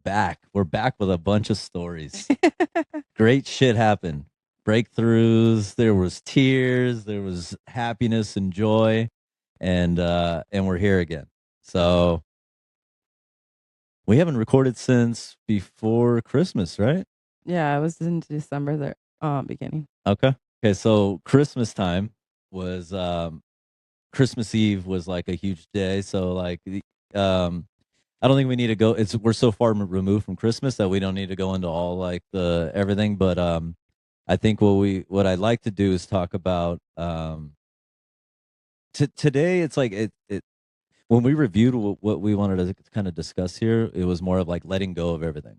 back. We're back with a bunch of stories. Great shit happened. Breakthroughs, there was tears, there was happiness and joy, and we're here again. So we haven't recorded since before Christmas, right? Yeah, it was in December there, beginning. Okay. Okay, so Christmas time was Christmas Eve was like a huge day. So um I don't think we need to go. It's we're so far removed from Christmas that we don't need to go into all like the everything. But I think what I'd like to do is talk about today. It's like it when we reviewed what we wanted to kind of discuss here. It was more of like letting go of everything,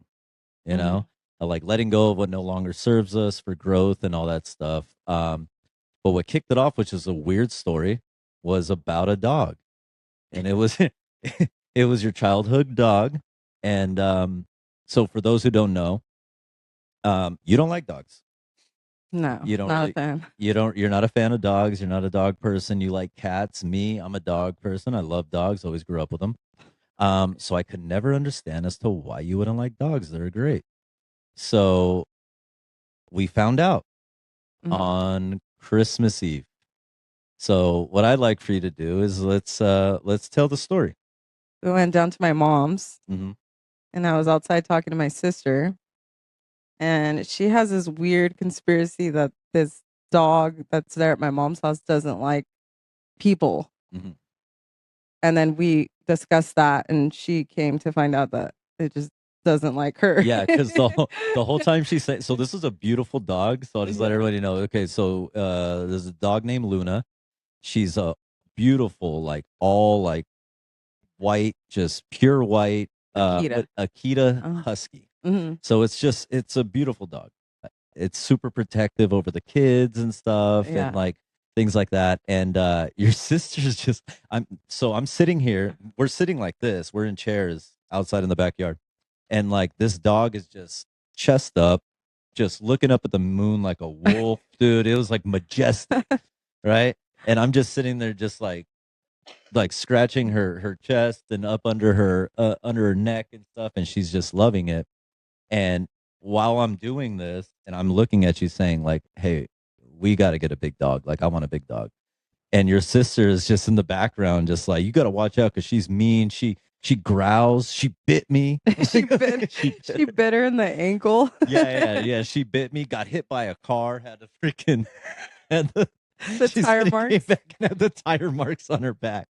you Mhm. know, like letting go of what no longer serves us for growth and all that stuff. But what kicked it off, which is a weird story, was about a dog, and it was it was your childhood dog. And so for those who don't know, you don't like dogs. No, You don't not a really, fan. you're not a fan of dogs. You're not a dog person. You like cats. Me, I'm a dog person. I love dogs. Always grew up with them. So I could never understand as to why you wouldn't like dogs. They're great. So we found out Mhm. on Christmas Eve. So what I'd like for you to do is let's tell the story. We went down to my mom's, Hmm. and I was outside talking to my sister, and she has this weird conspiracy that this dog that's there at my mom's house doesn't like people. Hmm. And then we discussed that, and she came to find out that it just doesn't like her. Yeah, because the whole time she said, so this is a beautiful dog. So I'll just let Yeah. everybody know. Okay, so there's a dog named Luna. She's a beautiful, like all like white, just pure white, Akita. Akita Uh, Husky. mhm. So it's a beautiful dog. It's super protective over the kids and stuff and Yeah. like things like that. And your sister's just I'm sitting here, we're sitting like this, we're in chairs outside in the backyard. And like this dog is just chest up, just looking up at the moon like a wolf, dude. It was like majestic, right? And I'm just sitting there just like scratching her chest and up under her neck and stuff, and she's just loving it. And while I'm doing this and I'm looking at you saying like, hey, we got to get a big dog, like I want a big dog. And your sister is just in the background just like, you got to watch out because she's mean. She growls. She bit me. she Like, bit she bit she her. bit her in the ankle. Yeah. She bit me, got hit by a car, had to freaking and The she tire said it came marks. back and had the tire marks on her back.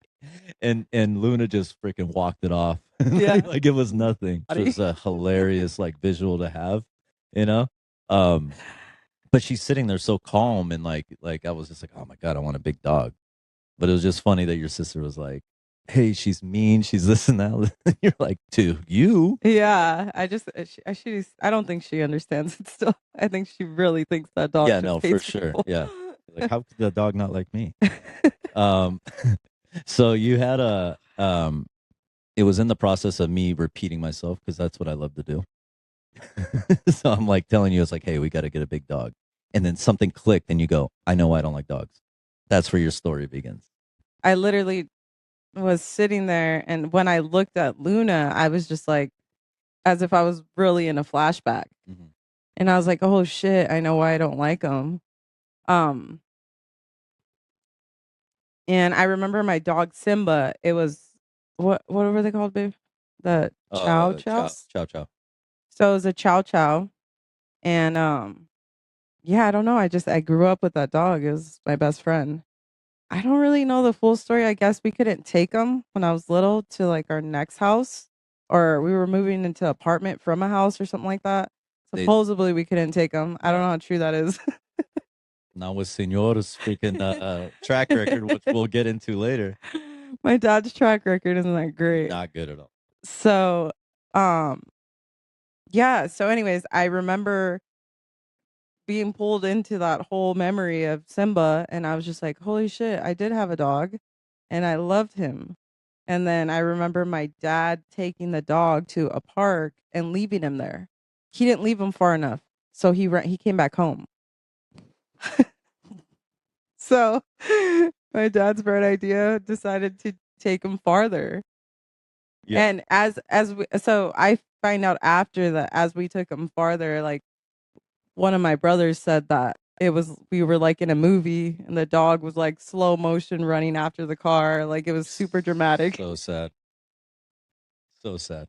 And Luna just freaking walked it off. Yeah. Like it was nothing. Which Body. was a hilarious like visual to have, you know? Um, but she's sitting there so calm and like I was just like, oh my God, I want a big dog. But it was just funny that your sister was like, hey, she's mean, she's this and that. You're like, to you? Yeah, I just I don't think she understands it still. I think she really thinks that dog Yeah, just no, for hates sure. people. Yeah. Like, how could the dog not like me? Um, so you had it was in the process of me repeating myself because that's what I love to do. So I'm like telling you, it's like, hey, we got to get a big dog. And then something clicked and you go, I know I don't like dogs. That's where your story begins. I literally was sitting there, and when I looked at Luna, I was just like, as if I was really in a flashback. Hmm. And I was like, "Oh shit, I know why I don't like them." Um, and I remember my dog Simba. It was what were they called, babe? The Chow Ciao, Chows. ciao, ciao. So it was a Chow Chow, and yeah, I don't know. I grew up with that dog. It was my best friend. I don't really know the full story. I guess we couldn't take him when I was little to like our next house, or we were moving into an apartment from a house or something like that. They Supposedly we couldn't take him. I don't yeah. know how true that is. Now with Senor's freaking track record, which we'll get into later, My dad's track record isn't that great. not good at all. So, um, yeah. So, anyways, I remember being pulled into that whole memory of Simba, and I was just like, "Holy shit! I did have a dog, and I loved him." And then I remember my dad taking the dog to a park and leaving him there. He didn't leave him far enough, so he came back home. So my dad's bright idea decided to take him farther. Yeah. And as we, so I find out after that as we took him farther, like one of my brothers said that it was we were like in a movie and the dog was like slow motion running after the car. Like it was super dramatic. So sad. So sad.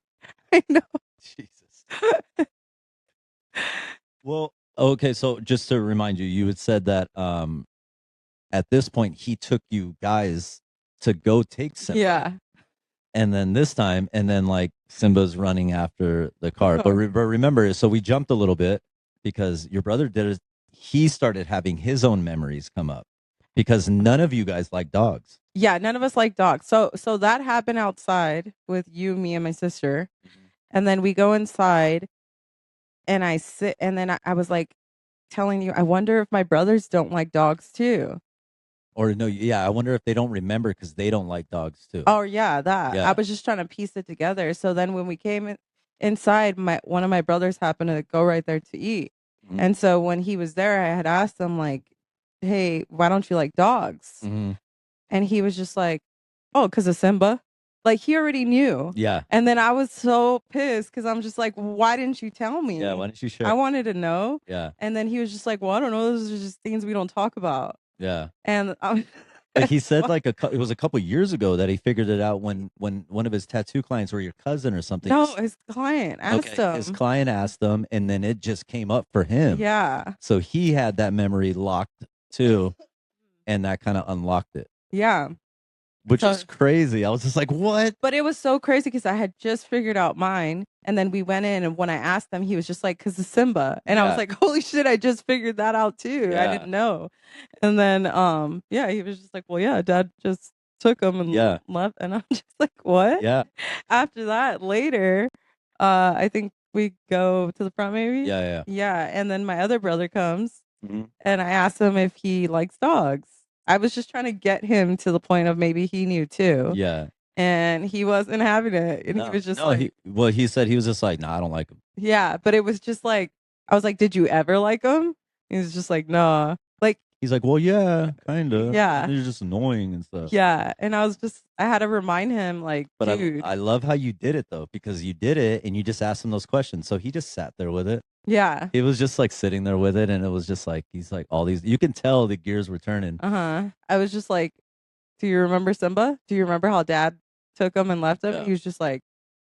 I know. Jesus. Well, okay, so just to remind you, you had said that at this point he took you guys to go take Simba. Yeah. And then this time, and then like Simba's running after the car. But, Uh-huh. but remember, so we jumped a little bit because your brother did it. He started having his own memories come up because none of you guys like dogs. Yeah, none of us like dogs. So that happened outside with you, me, and my sister. And then we go inside and I sit and then I was like telling you, I wonder if my brothers don't like dogs too. Or no, yeah, I wonder if they don't remember because they don't like dogs too. Oh yeah, that. I Yeah. was just trying to piece it together. So then when we came inside, my one of my brothers happened to go right there to eat. Mhm. And so when he was there, I had asked him like, "Hey, why don't you like dogs?" Mhm. And he was just like, "Oh, because of Simba." Like he already knew. Yeah. And then I was so pissed because I'm just like, "Why didn't you tell me?" Yeah. Why don't you I share? wanted to know. Yeah. And then he was just like, "Well, I don't know. Those are just things we don't talk about." Yeah. And But he said like it was a couple years ago that he figured it out when one of his tattoo clients or your cousin or something. no, his client asked Okay, his him. client asked him, and then it just came up for him. Yeah. So he had that memory locked too, and that kind of unlocked it, Yeah. which So is crazy. I was just like, "What?" but it was so crazy because I had just figured out mine. And then we went in, and when I asked him, he was just like, "Cause of Simba." And I was Yeah, like, "Holy shit, I just figured that out too. I yeah, didn't know." And then yeah, he was just like, "Well, yeah, dad just took him and yeah, left." And I'm just like, "What?" yeah, After that, later, I think we go to the front maybe. yeah, yeah. Yeah. And then my other brother comes Mhm. and I asked him if he likes dogs. I was just trying to get him to the point of maybe he knew too. Yeah. And he wasn't having it. And he No, was just no. like, He said he was just like, "No, I don't like him." yeah. But it was just like, I was like, did you ever like him? He was just like, nah. Like, He's like, "Well, yeah, kind of. yeah. They're just annoying and stuff." Yeah. And I was just, I had to remind him, like, But I dude, love how you did it though, because you did it and you just asked him those questions. So he just sat there with it. yeah. He was just like sitting there with it, and it was just like he's like all these. You can tell the gears were turning. Uh huh. I was just like, do you remember Simba? Do you remember how dad took him and left him? Yeah, He was just like,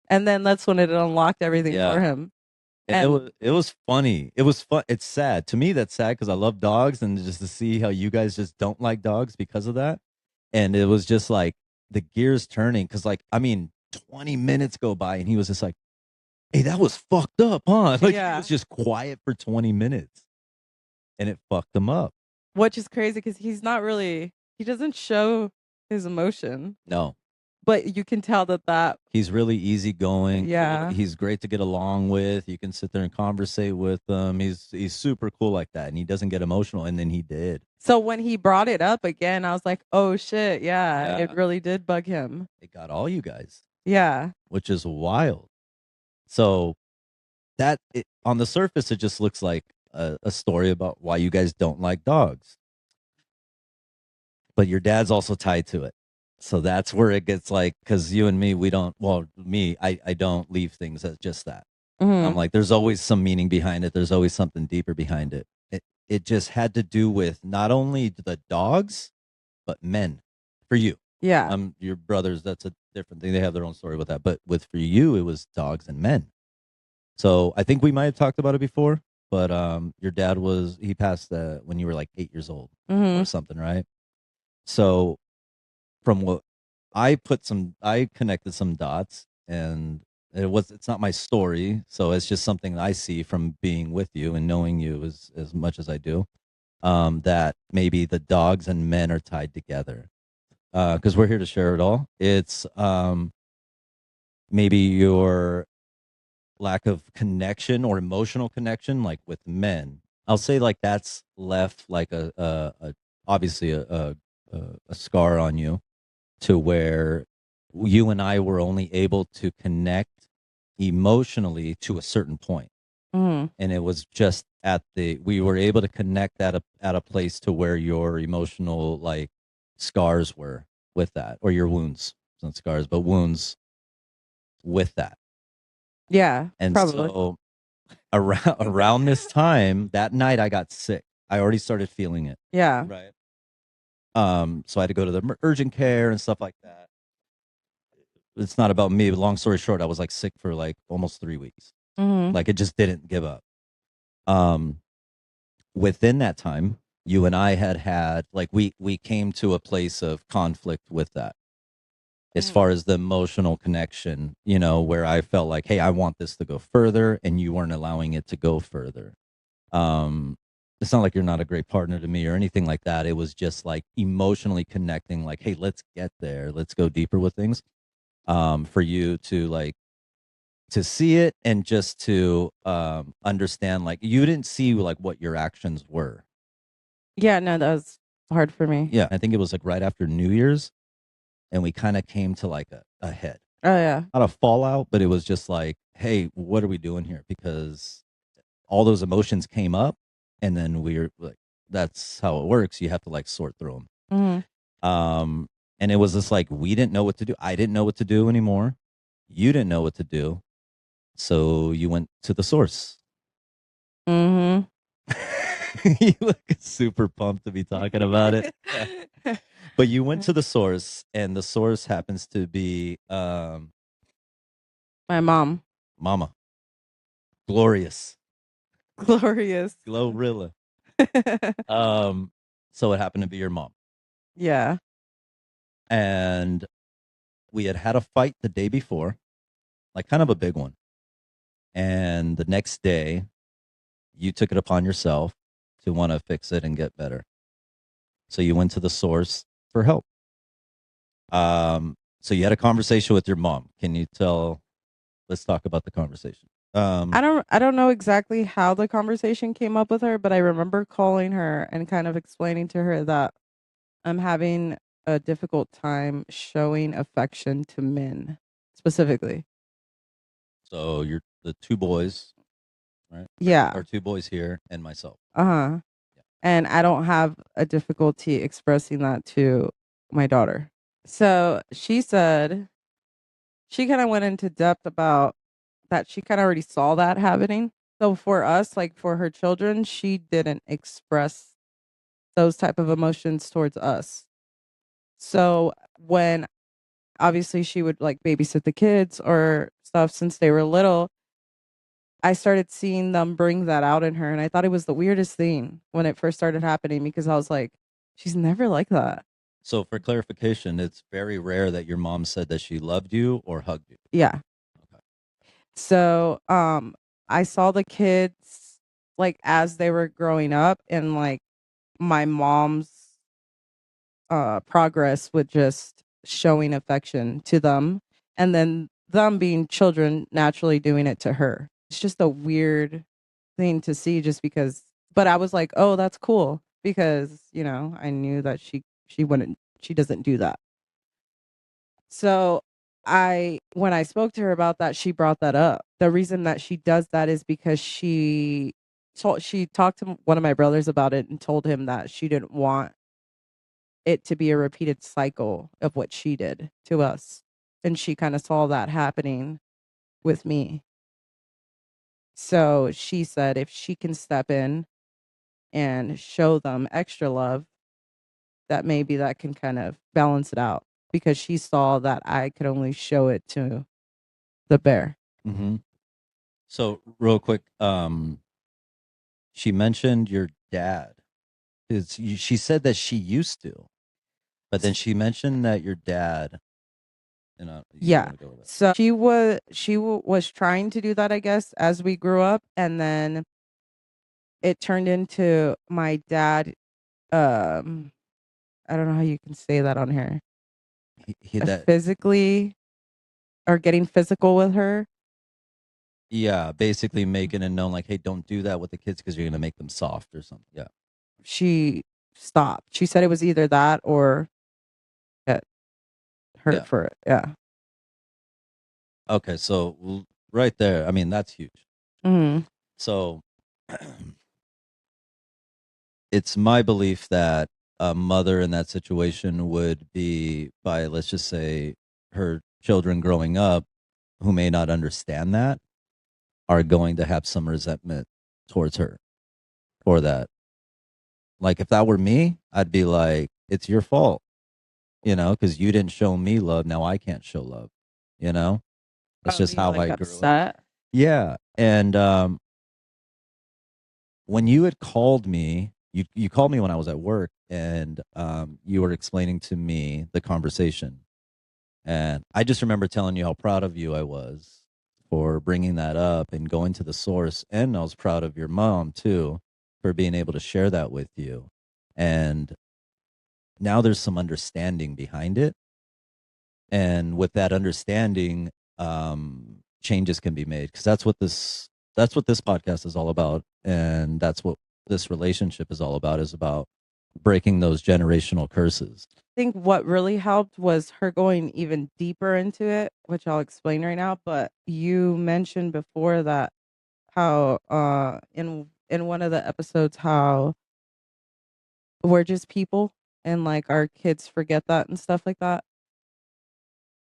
and then that's when it unlocked everything for yeah. him. And And it was funny. It was fun. It's sad to me. That's sad because I love dogs, and just to see how you guys just don't like dogs because of that. And it was just like the gears turning because, like, I mean, 20 minutes go by, and he was just like, "Hey, that was fucked up, huh?" Like he yeah, was just quiet for 20 minutes, and it fucked him up. which is crazy because he doesn't show his emotion, No, but you can tell that, he's really easygoing. Cool. yeah. He's great to get along with. You can sit there and conversate with him. He's super cool like that, and he doesn't get emotional. And then he did. So when he brought it up again, I was like, oh shit, yeah, it Yeah, really did bug him. it got all you guys, Yeah. which is wild. So on the surface, it just looks like a story about why you guys don't like dogs, but your dad's also tied to it. So that's where it gets like, because you and me, we don't. Well, me, I don't leave things as just that. I'm Hmm. like, there's always some meaning behind it. There's always something deeper behind it. It just had to do with not only the dogs, but men. For you, Yeah. your brothers. That's a different thing. They have their own story with that. But with for you, it was dogs and men. So I think we might have talked about it before. But your dad he passed when you were like 8 years old or Hmm. something, right? So from what I connected some dots, and it's not my story, so it's just something I see from being with you and knowing you as much as I do. That maybe the dogs and men are tied together because we're here to share it all. It's maybe your lack of connection or emotional connection, like with men. I'll say like that's left like obviously a scar on you to where you and I were only able to connect emotionally to a certain point. Hmm. And it was just we were able to connect at a place to where your emotional like scars were with that, or your wounds, not scars, but wounds with that. Yeah, And probably. so around this time, that night I got sick. I already started feeling it. Yeah. Right. So I had to go to the urgent care and stuff like that. It's not about me, but long story short, I was like sick for like almost 3 weeks. Mhm. Like it just didn't give up. Um, Within that time, you and I had like we came to a place of conflict with that as Mhm. far as the emotional connection, where I felt like, hey, I want this to go further, and you weren't allowing it to go further. Um, it's not like you're not a great partner to me or anything like that. It was just like emotionally connecting, like, hey, let's get there, let's go deeper with things. For you to like to see it and just to understand, like you didn't see like what your actions were. Yeah, no, that was hard for me. Yeah, I think it was like right after New Year's, and we kind of came to like a head, Oh, yeah. not a fallout, but it was just like, hey, what are we doing here? Because all those emotions came up, and then we were like, that's how it works. You have to like sort through Mhm. them. And it was just like we didn't know what to do. I didn't know what to do anymore. You didn't know what to do, so you went to the source. Mhm. You look super pumped to be talking about it. But you went to the source, and the source happens to be My mom. Mama, glorious, Glorious. Glorilla. Um, so it happened to be your mom, Yeah. and we had a fight the day before, like kind of a big one. And the next day, you took it upon yourself to want to fix it and get better. So you went to the source for help. So you had a conversation with your mom. Can you tell? Let's talk about the conversation. I don't know exactly how the conversation came up with her, but I remember calling her and kind of explaining to her that I'm having a difficult time showing affection to men specifically. So you're the two boys, right? Or Yeah. two boys here and myself. Uh-huh. Yeah. And I don't have a difficulty expressing that to my daughter. So she said she kind of went into depth about that she kind of already saw that happening. So for us, like for her children, she didn't express those type of emotions towards us. So when obviously she would like babysit the kids or stuff since they were little, I started seeing them bring that out in her. And I thought it was the weirdest thing when it first started happening because I was like, she's never like that. So for clarification, it's very rare that your mom said that she loved you or hugged you. Yeah. Okay. So I saw the kids like as they were growing up and like my mom's progress with just showing affection to them and then them being children naturally doing it to her. It's just a weird thing to see just because but I was like, "Oh, that's cool." Because, I knew that she doesn't do that. So, I when I spoke to her about that, she brought that up. The reason that she does that is because she talked to one of my brothers about it and told him that she didn't want it to be a repeated cycle of what she did to us. And she kind of saw that happening with me. So she said if she can step in and show them extra love, that maybe that can kind of balance it out because she saw that I could only show it to the bear. Mm-hmm. So real quick, she mentioned your dad. She said that she used to, but then she mentioned that your dad. You don't Yeah. want to go with that. So was trying to do that, I guess, as we grew up, and then it turned into my dad. Um, I don't know how you can say that on here. That Physically or getting physical with her. Yeah, basically making it known like, hey, don't do that with the kids because you're gonna make them soft or something. Yeah. She stopped. She said it was either that or get hurt Yeah. for it. Yeah. Okay. So right there, I mean, that's huge. Mhm. So it's my belief that a mother in that situation would be by, let's just say, her children growing up who may not understand that. are going to have some resentment towards her for that. Like if that were me, I'd be like, it's your fault, because you didn't show me love. Now I can't show love, you know? That's Oh, just being how like I grew up. upset. Yeah. And when you had called me, you called me when I was at work, and you were explaining to me the conversation. And I just remember telling you how proud of you I was for bringing that up and going to the source. And I was proud of your mom too for being able to share that with you. And now there's some understanding behind it. And with that understanding, changes can be made, because that's what this podcast is all about. And that's what this relationship is all about, is about breaking those generational curses. I think what really helped was her going even deeper into it, which I'll explain right now. But you mentioned before that how in one of the episodes how we're just people and like our kids forget that and stuff like that.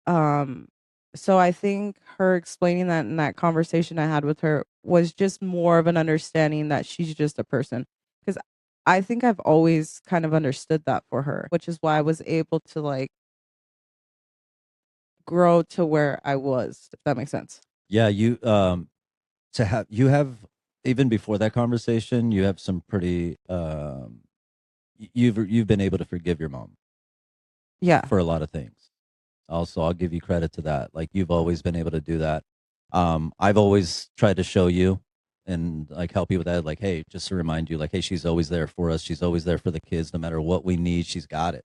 Um, so I think her explaining that in that conversation I had with her was just more of an understanding that she's just a person. Because I think I've always kind of understood that for her, which is why I was able to like grow to where I was, if that makes sense. Yeah, you have even before that conversation, you have some pretty you've been able to forgive your mom Yeah. for a lot of things. Also, I'll give you credit to that. Like you've always been able to do that. I've always tried to show you and like help you with that. Like, hey, just to remind you, like, hey, she's always there for us. She's always there for the kids, no matter what we need. She's got it.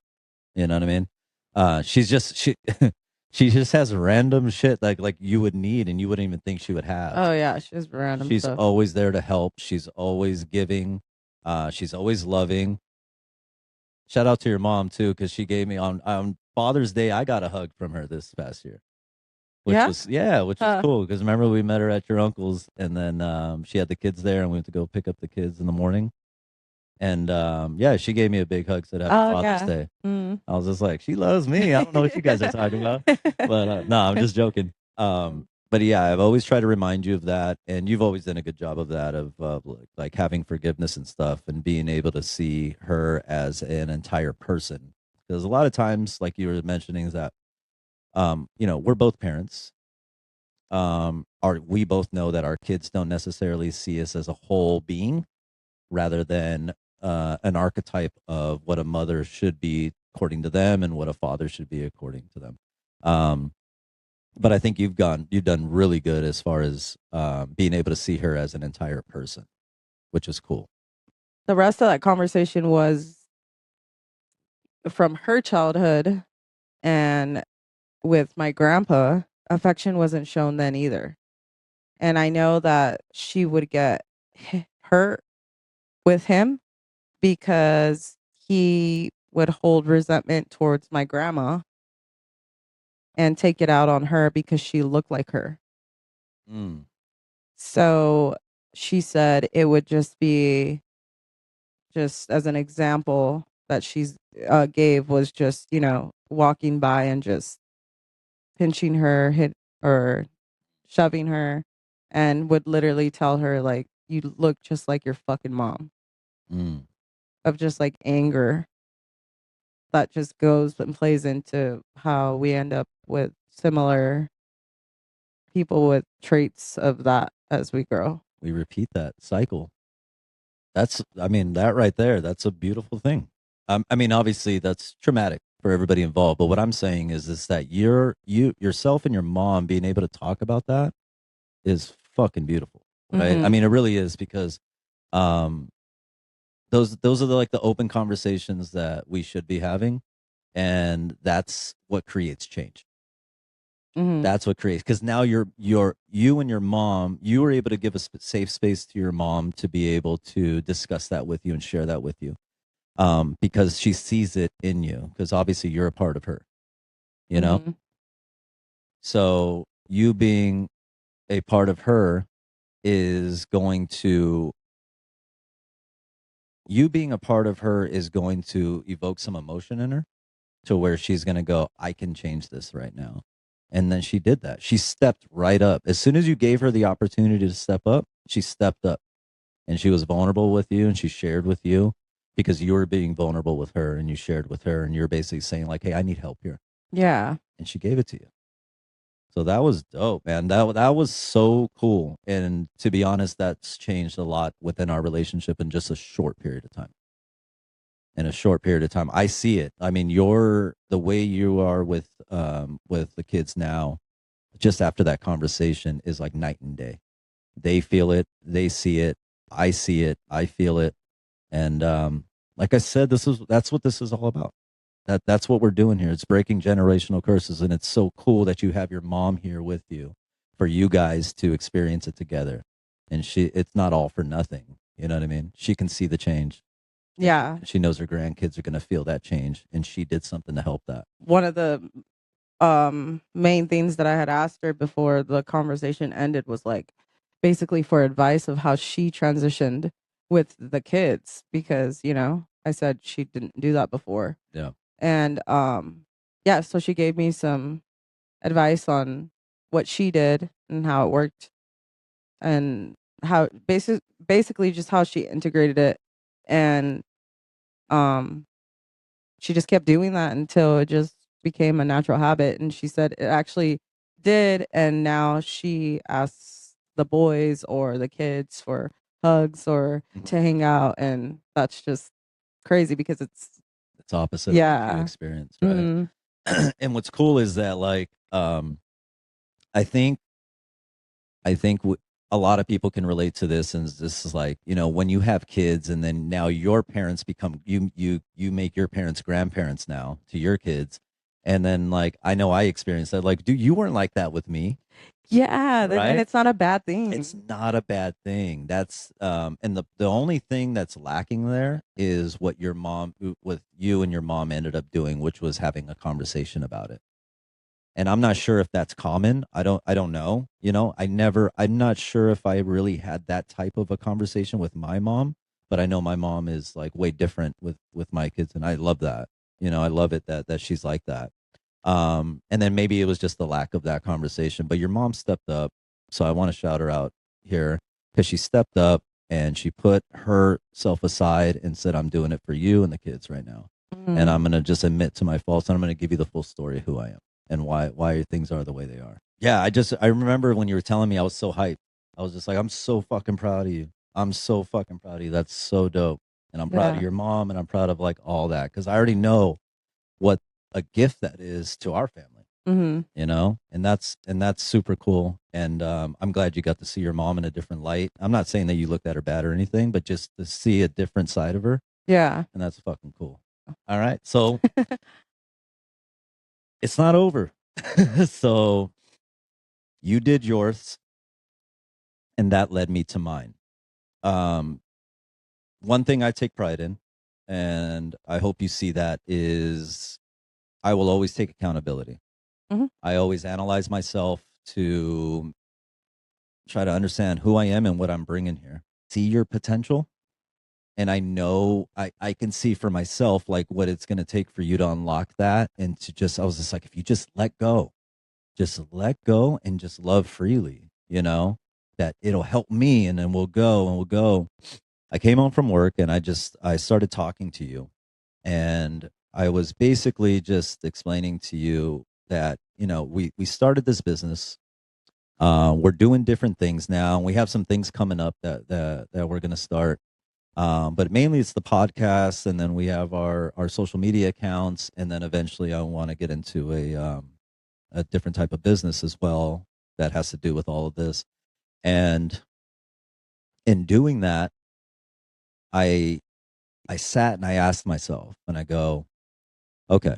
You know what I mean? She she just has random shit like you would need and you wouldn't even think she would have. Oh yeah, she has random She's stuff. always there to help. She's always giving. She's always loving. Shout out to your mom too, because she gave me on Father's Day. I got a hug from her this past year, which Yeah? was yeah, which was Huh. cool. Because remember we met her at your uncle's, and then she had the kids there, and we went to go pick up the kids in the morning. And yeah, she gave me a big hug. Said Happy Oh Father's yeah. Day. Mm. I was just like, she loves me. I don't know what you guys are talking about, but no, I'm just joking. But yeah, I've always tried to remind you of that, and you've always done a good job of that, of like having forgiveness and stuff, and being able to see her as an entire person. Because a lot of times, like you were mentioning, is that we're both parents. We both know that our kids don't necessarily see us as a whole being, rather than an archetype of what a mother should be according to them and what a father should be according to them. Um, but I think you've done really good as far as being able to see her as an entire person, which is cool. The rest of that conversation was from her childhood, and with my grandpa, affection wasn't shown then either. And I know that she would get hurt with him because he would hold resentment towards my grandma and take it out on her because she looked like her. Mm, So she said it would just be, just as an example that she's gave, was just, walking by and just pinching her, hit or shoving her, and would literally tell her like, you look just like your fucking mom, mm. of just like anger that just goes and plays into how we end up with similar people with traits of that as we grow. We repeat that cycle. I mean, that right there, that's a beautiful thing. I mean, obviously, that's traumatic for everybody involved. But what I'm saying is that yourself and your mom being able to talk about that is fucking beautiful, right? I Mhm. mean, it really is, because um, those are like the open conversations that we should be having, and that's what creates change. Mhm. That's what creates, because now you and your mom, you were able to give a safe space to your mom to be able to discuss that with you and share that with you, because she sees it in you, because obviously you're a part of her, you know. Mhm. So a part of her is going to you being a part of her is going to evoke some emotion in her, to where she's going to go, I can change this right now. And then she did that. She stepped right up. As soon as you gave her the opportunity to step up, she stepped up and she was vulnerable with you and she shared with you because you were being vulnerable with her and you shared with her and you're basically saying like, "Hey, I need help here." Yeah. And she gave it to you. So that was dope, man. That was so cool. And to be honest, that's changed a lot within our relationship in just a short period of time. In a short period of time, I see it. I mean, you're the way you are with the kids now. Just after that conversation is like night and day. They feel it, they see it, I see it, I feel it, and like I said, that's what this is all about. That's what we're doing here. It's breaking generational curses, and it's so cool that you have your mom here with you for you guys to experience it together. And it's not all for nothing. You know what I mean? She can see the change, and Yeah. she knows her grandkids are going to feel that change, and she did something to help that. One of the main things that I had asked her before the conversation ended was like basically for advice of how she transitioned with the kids because, I said she didn't do that before. Yeah. And yeah, so she gave me some advice on what she did and how it worked and how basically just how she integrated it. And um she just kept doing that until it just became a natural habit. And she said it actually did. And now she asks the boys or the kids for hugs or Mhm. to hang out. And that's just crazy because It's opposite of what you yeah. experienced, right? Mm, And what's cool is that like I think a lot of people can relate to this, and this is like when you have kids, and then now your parents become you make your parents grandparents now to your kids, and then like I know I experienced that. Like, dude, you weren't like that with me, yeah. And right? it's not a bad It's thing. not a bad thing. That's and the only thing that's lacking there is what your mom with you and your mom ended up doing, which was having a conversation about it. And I'm not sure if that's common. I don't know. I'm not sure if I really had that type of a conversation with my mom, but I know my mom is like way different with my kids, and I love that. I love it that she's like that. And then maybe it was just the lack of that conversation, but your mom stepped up, so I want to shout her out here because she stepped up and she put herself aside and said, "I'm doing it for you and the kids right now." And Mm, I'm going to just admit to my faults, and I'm going to give you the full story of who I am and why things are the way they are. Yeah, I remember when you were telling me, I was so hyped. I was just like, I'm so fucking proud of you. I'm so fucking proud of you. That's so dope. And I'm proud of yeah. your mom, and I'm proud of like all that because I already know what a gift that is to our family. Hmm. And that's super cool. And I'm glad you got to see your mom in a different light. I'm not saying that you looked at her bad or anything, but just to see a different side of her, Yeah. and that's fucking cool. All right, so it's not over. So you did yours, and that led me to mine. Um, One thing I take pride in, and I hope you see that, is I will always take accountability. Hmm. I always analyze myself to try to understand who I am and what I'm bringing here. See your potential. And I know I can see for myself like what it's going to take for you to unlock that. And I was just like, if you just let go and just love freely, that it'll help me. And then we'll go and we'll go. I came home from work and I started talking to you. And I was basically just explaining to you that, we started this business. We're doing different things now. We have some things coming up that we're going to start. But mainly it's the podcast, and then we have our social media accounts, and then eventually I want to get into a different type of business as well that has to do with all of this. And in doing that, I I sat and I asked myself, and I go, okay,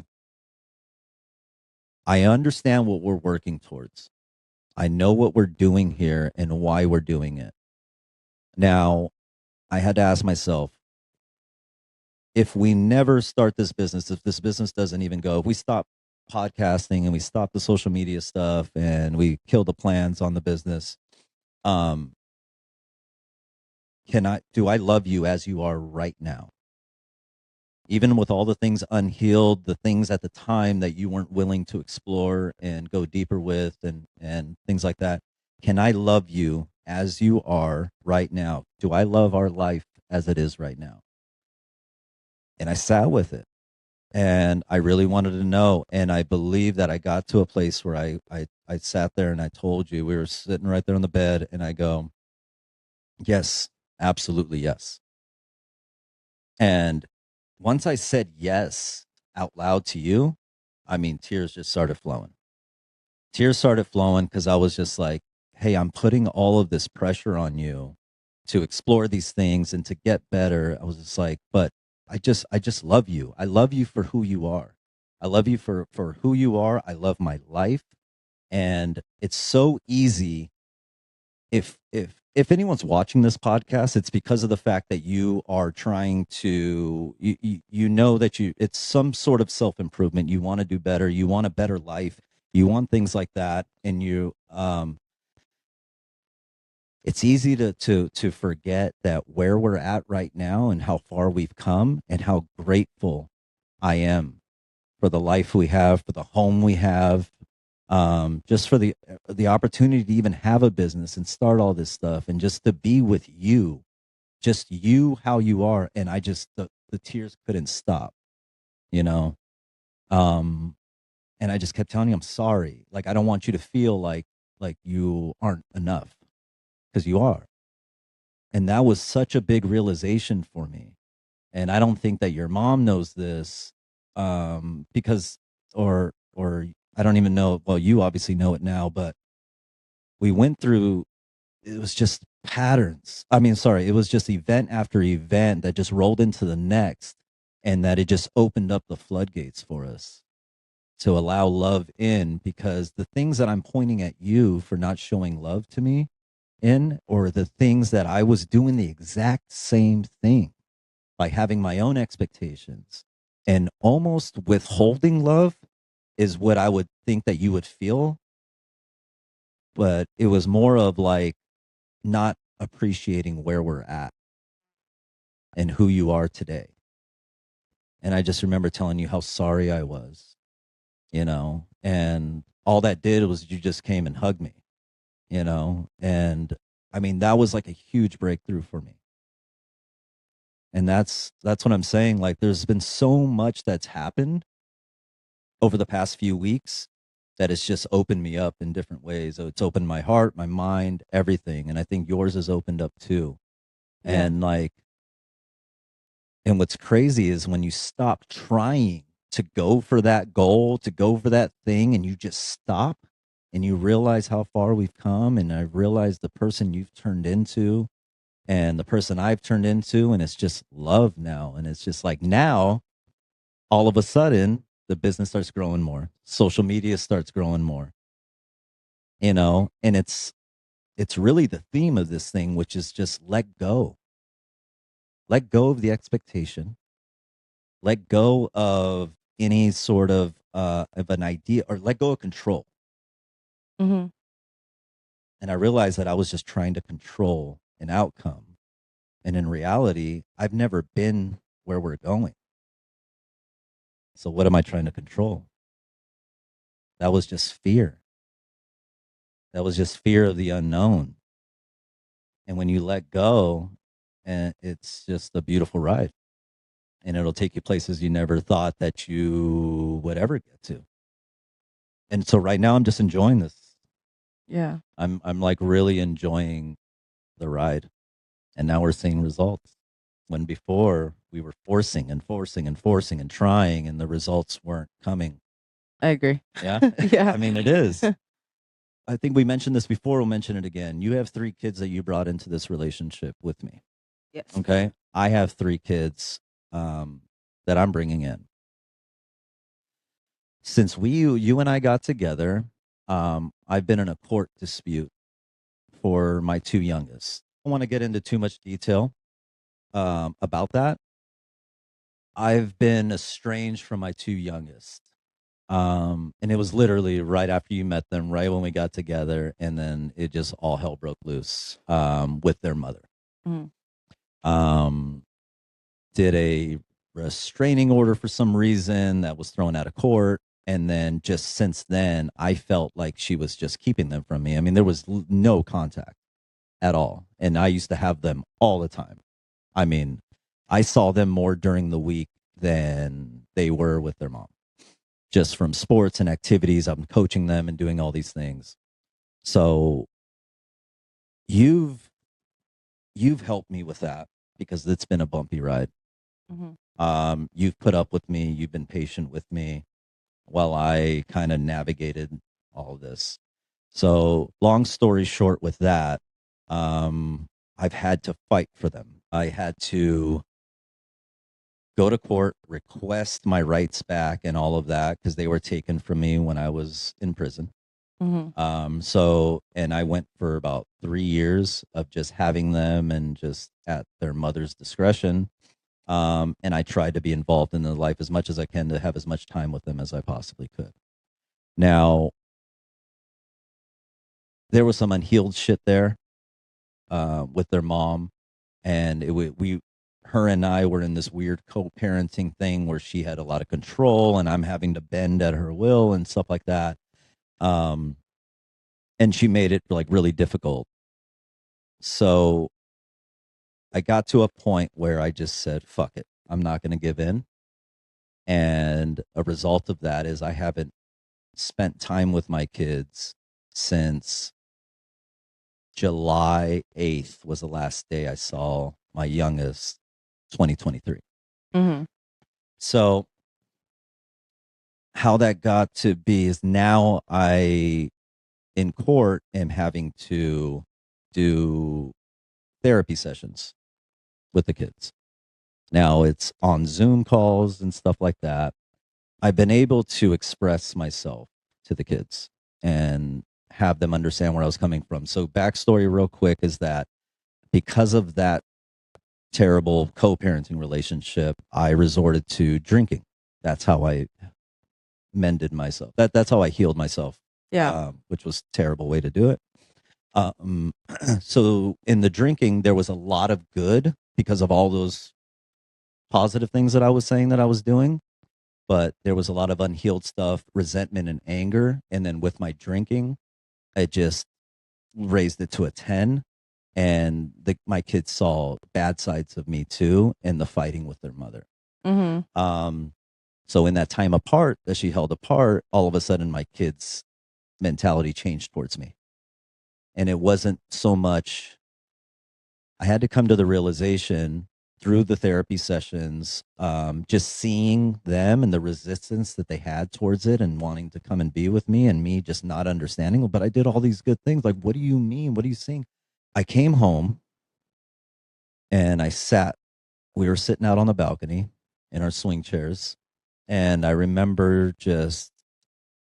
I understand what we're working towards. I know what we're doing here and why we're doing it. Now, I had to ask myself, if we never start this business, if this business doesn't even go, if we stop podcasting and we stop the social media stuff and we kill the plans on the business, um, do I love you as you are right now? even with all the things unhealed, the things at the time that you weren't willing to explore and go deeper with, and things like that. Can I love you as you are right now? Do I love our life as it is right now? And I sat with it, and I really wanted to know. And I believe that I got to a place where I sat there and I told you, we were sitting right there on the bed, and I go, yes, absolutely yes. And once I said yes out loud to you, I mean, tears just started flowing. Tears started flowing because I was just like, hey, I'm putting all of this pressure on you to explore these things and to get better. I was just like, but I just love you. I love you for who you are. I love you for who you are. I love my life. And it's so easy, if anyone's watching this podcast, it's because of the fact that you are trying to, you know that you, it's some sort of self-improvement. You want to do better, you want a better life, you want things like that. And you, it's easy to forget that where we're at right now and how far we've come and how grateful I am for the life we have, for the home we have, just for the opportunity to even have a business and start all this stuff, and just to be with you, just you how you are. And I just, the tears couldn't stop, you know. Um, and I just kept telling you, I'm sorry. Like, I don't want you to feel like you aren't enough, because you are. And that was such a big realization for me. And I don't think that your mom knows this, because, or I don't even know. Well, you obviously know it now, but we went through, it was just patterns. I mean, sorry, it was just event after event that just rolled into the next, and that it just opened up the floodgates for us to allow love in, because the things that I'm pointing at you for not showing love to me in, or the things that I was doing the exact same thing by having my own expectations and almost withholding love, is what I would think that you would feel. But it was more of like not appreciating where we're at and who you are today. And I just remember telling you how sorry I was, you know, and all that did was you just came and hugged me, you know. And I mean, that was like a huge breakthrough for me. And that's what I'm saying. Like, there's been so much that's happened over the past few weeks that has just opened me up in different ways. So it's opened my heart, my mind, everything. And I think yours has opened up too. Yeah. And like, and what's crazy is when you stop trying to go for that goal, to go for that thing, and you just stop and you realize how far we've come. And I realize the person you've turned into and the person I've turned into. And it's just love now. And it's just like now, all of a sudden, the business starts growing more. Social media starts growing more, you know, and it's really the theme of this thing, which is just let go of the expectation, let go of any sort of an idea, or let go of control. Mhm. And I realized that I was just trying to control an outcome, and in reality, I've never been where we're going. So what am I trying to control? That was just fear. That was just fear of the unknown. And when you let go, and it's just a beautiful ride, and it'll take you places you never thought that you would ever get to. And so right now I'm just enjoying this. Yeah. I'm like really enjoying the ride. And now we're seeing results. When before we were forcing and forcing and forcing and trying, and the results weren't coming. I agree. Yeah. Yeah. I mean, it is. I think we mentioned this before. We'll mention it again. You have 3 kids that you brought into this relationship with me. Yes. Okay. I have 3 kids, um, that I'm bringing in. Since you and I got together, I've been in a court dispute for my 2 youngest. I don't want to get into too much detail, about that. I've been estranged from my 2 youngest. And it was literally right after you met them, right when we got together, and then it just all hell broke loose, with their mother. Mhm. Um, did a restraining order for some reason that was thrown out of court. And then just since then, I felt like she was just keeping them from me. I mean, there was no contact at all. And I used to have them all the time. I mean, I saw them more during the week than they were with their mom, just from sports and activities. I'm coaching them and doing all these things. So you've you've helped me with that because it's been a bumpy ride. Mhm. You've put up with me. You've been patient with me while I kind of navigated all of this. So, long story short, with that, I've had to fight for them. I had to go to court, request my rights back, and all of that because they were taken from me when I was in prison. Mhm. And I went for about 3 years of just having them and just at their mother's discretion. And I tried to be involved in their life as much as I can to have as much time with them as I possibly could. Now, there was some unhealed shit there with their mom, and her and I were in this weird co-parenting thing where she had a lot of control, and I'm having to bend at her will and stuff like that. Um, and she made it like really difficult. So I got to a point where I just said, "Fuck it, I'm not going to give in." And a result of that is I haven't spent time with my kids since July 8th was the last day I saw my youngest, 2023. Mhm. So how that got to be is now I in court am having to do therapy sessions with the kids. Now it's on Zoom calls and stuff like that. I've been able to express myself to the kids and have them understand where I was coming from. So backstory real quick is that because of that terrible co-parenting relationship, I resorted to drinking. That's how I mended myself. That's how I healed myself, Yeah. which was a terrible way to do it. Um, so in the drinking, there was a lot of good because of all those positive things that I was saying that I was doing, but there was a lot of unhealed stuff, resentment and anger. And then with my drinking, it just raised it to a 10. And my kids saw bad sides of me too, and the fighting with their mother. Mhm. Um, so in that time apart that she held apart, all of a sudden my kids' mentality changed towards me. And it wasn't so much, I had to come to the realization through the therapy sessions, just seeing them and the resistance that they had towards it and wanting to come and be with me, and me just not understanding. But I did all these good things. Like, what do you mean? What are you saying? I came home and we were sitting out on the balcony in our swing chairs. And I remember just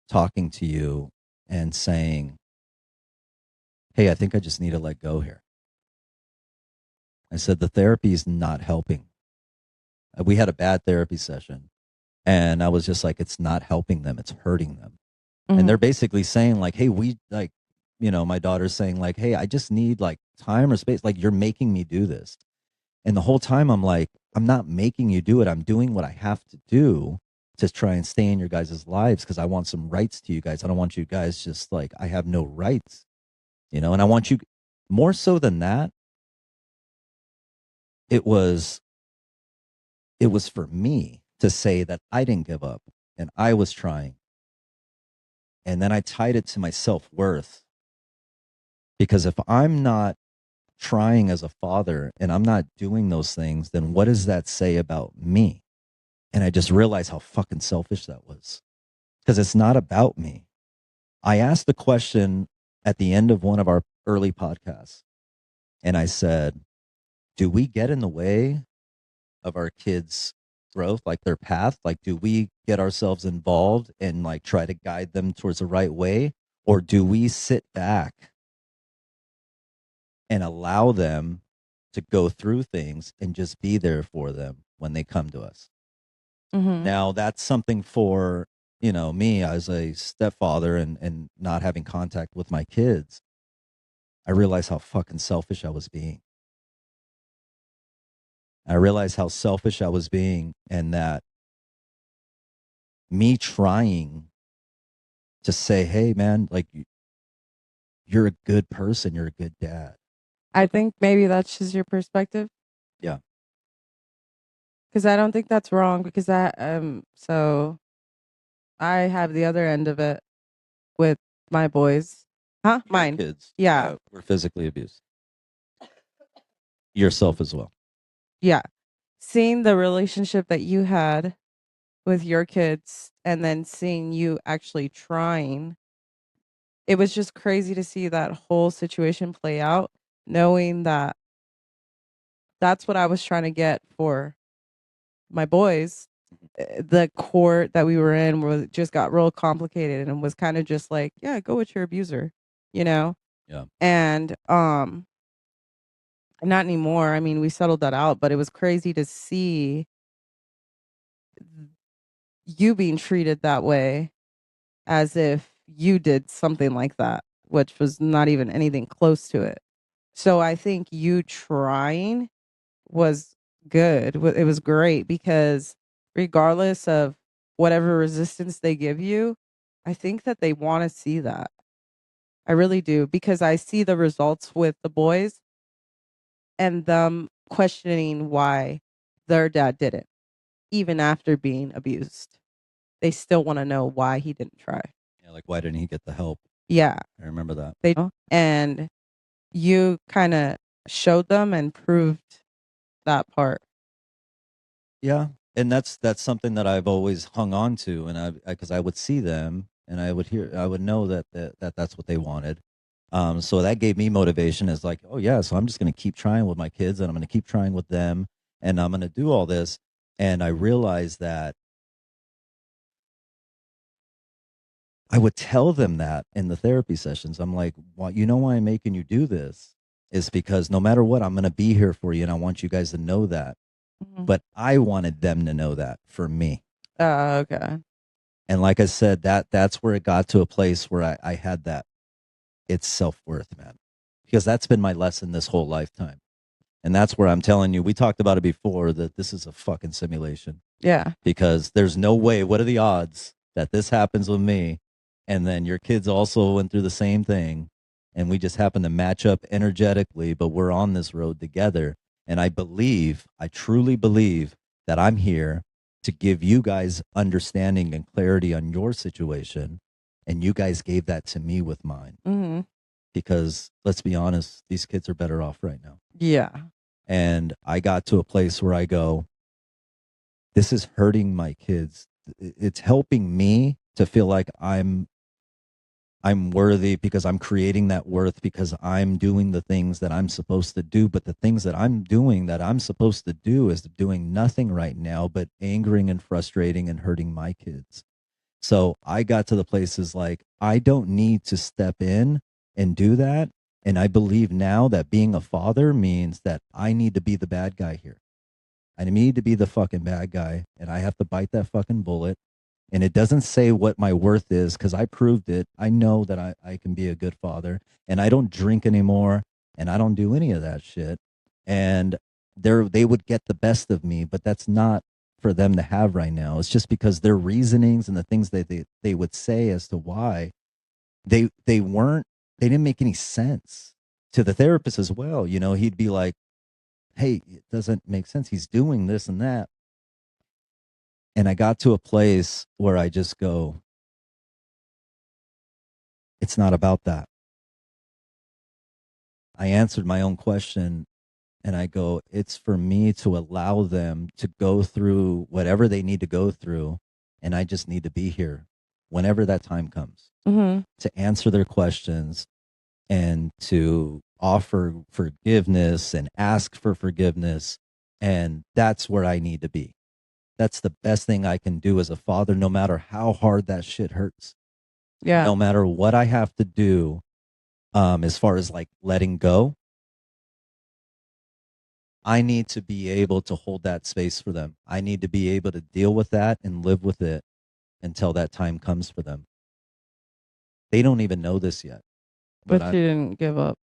talking to you and saying, "Hey, I think I just need to let go here." I said, "The therapy is not helping." We had a bad therapy session, and I was just like, "It's not helping them, it's hurting them." And they're Mhm. basically saying, like, "Hey, we like, my daughter's saying, like, hey, I just need like time or space. Like, you're making me do this." And the whole time I'm like, "I'm not making you do it. I'm doing what I have to do to try and stay in your guys' lives because I want some rights to you guys. I don't want you guys just like, I have no rights, and I want you more so than that. It was it was for me to say that I didn't give up and I was trying. And then I tied it to my self-worth because if I'm not trying as a father and I'm not doing those things, then what does that say about me?" And I just realized how fucking selfish that was because it's not about me. I asked the question at the end of one of our early podcasts, and I said, "Do we get in the way of our kids' growth, like their path? Like, do we get ourselves involved and like try to guide them towards the right way? Or do we sit back and allow them to go through things and just be there for them when they come to us?" Mhm. Now, that's something for, me as a stepfather and not having contact with my kids. I realized how fucking selfish I was being. I realized how selfish I was being, and that me trying to say, hey, man, like, you're a good person, you're a good dad. I think maybe that's just your perspective Yeah. because I don't think that's wrong because that so I have the other end of it with my boys. Huh? Your Mine. kids Yeah. were physically abused. Yourself as well. Yeah. Seeing the relationship that you had with your kids and then seeing you actually trying, it was just crazy to see that whole situation play out, knowing that that's what I was trying to get for my boys. The court that we were in was just got real complicated and was kind of just like, yeah, go with your abuser, you know? Yeah. And not anymore. I mean, we settled that out, but it was crazy to see you being treated that way as if you did something like that, which was not even anything close to it. So I think you trying was good. It was great because regardless of whatever resistance they give you, I think that they want to see that. I really do because I see the results with the boys and them questioning why their dad did it, even after being abused. They still want to know why he didn't try. Yeah. Like, why didn't he get the help? Yeah, I remember that. they know. And you kind of showed them and proved that part. Yeah. And that's something that I've always hung on to. And because I would see them and I would know that that's what they wanted. So that gave me motivation as like, oh yeah, so I'm just going to keep trying with my kids, and I'm going to keep trying with them, and I'm going to do all this. And I realized that I would tell them that in the therapy sessions. I'm like, well, you know why I'm making you do this is because no matter what, I'm going to be here for you. And I want you guys to know that. Mhm. But I wanted them to know that for me. Okay. And like I said, that's where it got to a place where I had that. It's self-worth, man. Because that's been my lesson this whole lifetime. And that's where I'm telling you, we talked about it before, that this is a fucking simulation. Yeah. Because there's no way, what are the odds that this happens with me and then your kids also went through the same thing, and we just happen to match up energetically, but we're on this road together. And I truly believe that I'm here to give you guys understanding and clarity on your situation, and you guys gave that to me with mine. Mhm. Because let's be honest, these kids are better off right now. Yeah. And I got to a place where I go, this is hurting my kids. It's helping me to feel like I'm worthy because I'm creating that worth because I'm doing the things that I'm supposed to do. But the things that I'm doing that I'm supposed to do is doing nothing right now but angering and frustrating and hurting my kids. So I got to the places like I don't need to step in and do that. And I believe now that being a father means that I need to be the bad guy here. I need to be the fucking bad guy, and I have to bite that fucking bullet. And it doesn't say what my worth is because I proved it. I know that I can be a good father, and I don't drink anymore, and I don't do any of that shit. And they would get the best of me, but that's not for them to have right now. It's just because their reasonings and the things that they would say as to why they weren't they didn't make any sense to the therapist as well. You know, he'd be like, hey, it doesn't make sense. He's doing this and that. And I got to a place where I just go, it's not about that. I answered my own question, and I go, it's for me to allow them to go through whatever they need to go through. And I just need to be here whenever that time comes Mhm. to answer their questions and to offer forgiveness and ask for forgiveness. And that's where I need to be. That's the best thing I can do as a father, no matter how hard that shit hurts, Yeah. no matter what I have to do, as far as like letting go. I need to be able to hold that space for them. I need to be able to deal with that and live with it until that time comes for them. They don't even know this yet, but But you didn't give up.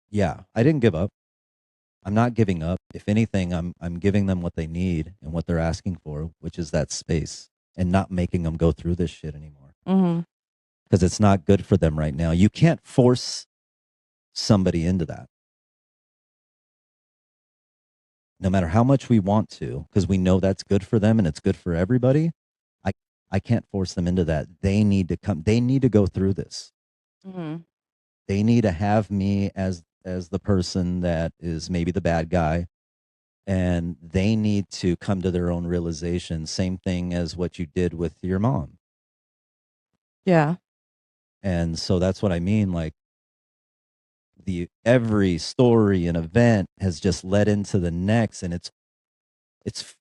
yeah, I didn't give up. I'm not giving up. If anything, I'm giving them what they need and what they're asking for, which is that space, and not making them go through this shit anymore Mhm. because it's not good for them right now. You can't force somebody into that, no matter how much we want to, because we know that's good for them and it's good for everybody. I I can't force them into that. They need to come. They need to go through this. Mhm. They need to have me as the person that is maybe the bad guy, and they need to come to their own realization. Same thing as what you did with your mom. Yeah. And so that's what I mean. Like the every story and event has just led into the next, and it's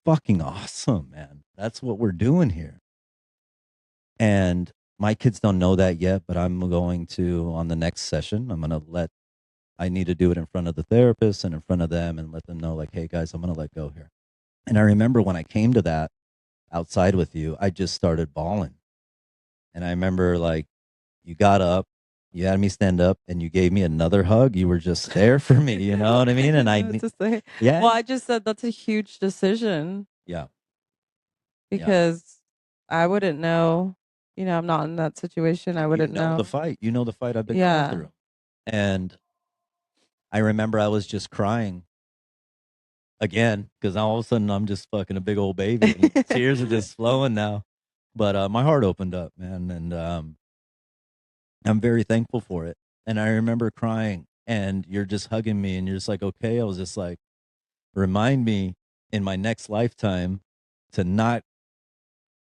fucking awesome, man. That's what we're doing here. And my kids don't know that yet, but I'm going to on the next session. I need to do it in front of the therapist and in front of them and let them know, like, hey guys, I'm gonna let go here. And I remember when I came to that outside with you, I just started bawling. And I remember like you got up, you had me stand up, and you gave me another hug. You were just there for me, you know what I mean? And I was just say, yeah, well, I just said that's a huge decision yeah, yeah. because I wouldn't know. I'm not in that situation. I You wouldn't know the know. fight. You know the fight I've been going Yeah. through. And I remember I was just crying again because all of a sudden I'm just fucking a big old baby and tears are just flowing now. But my heart opened up, man, and I'm very thankful for it. And I remember crying, and you're just hugging me, and you're just like, okay. I was just like, remind me in my next lifetime to not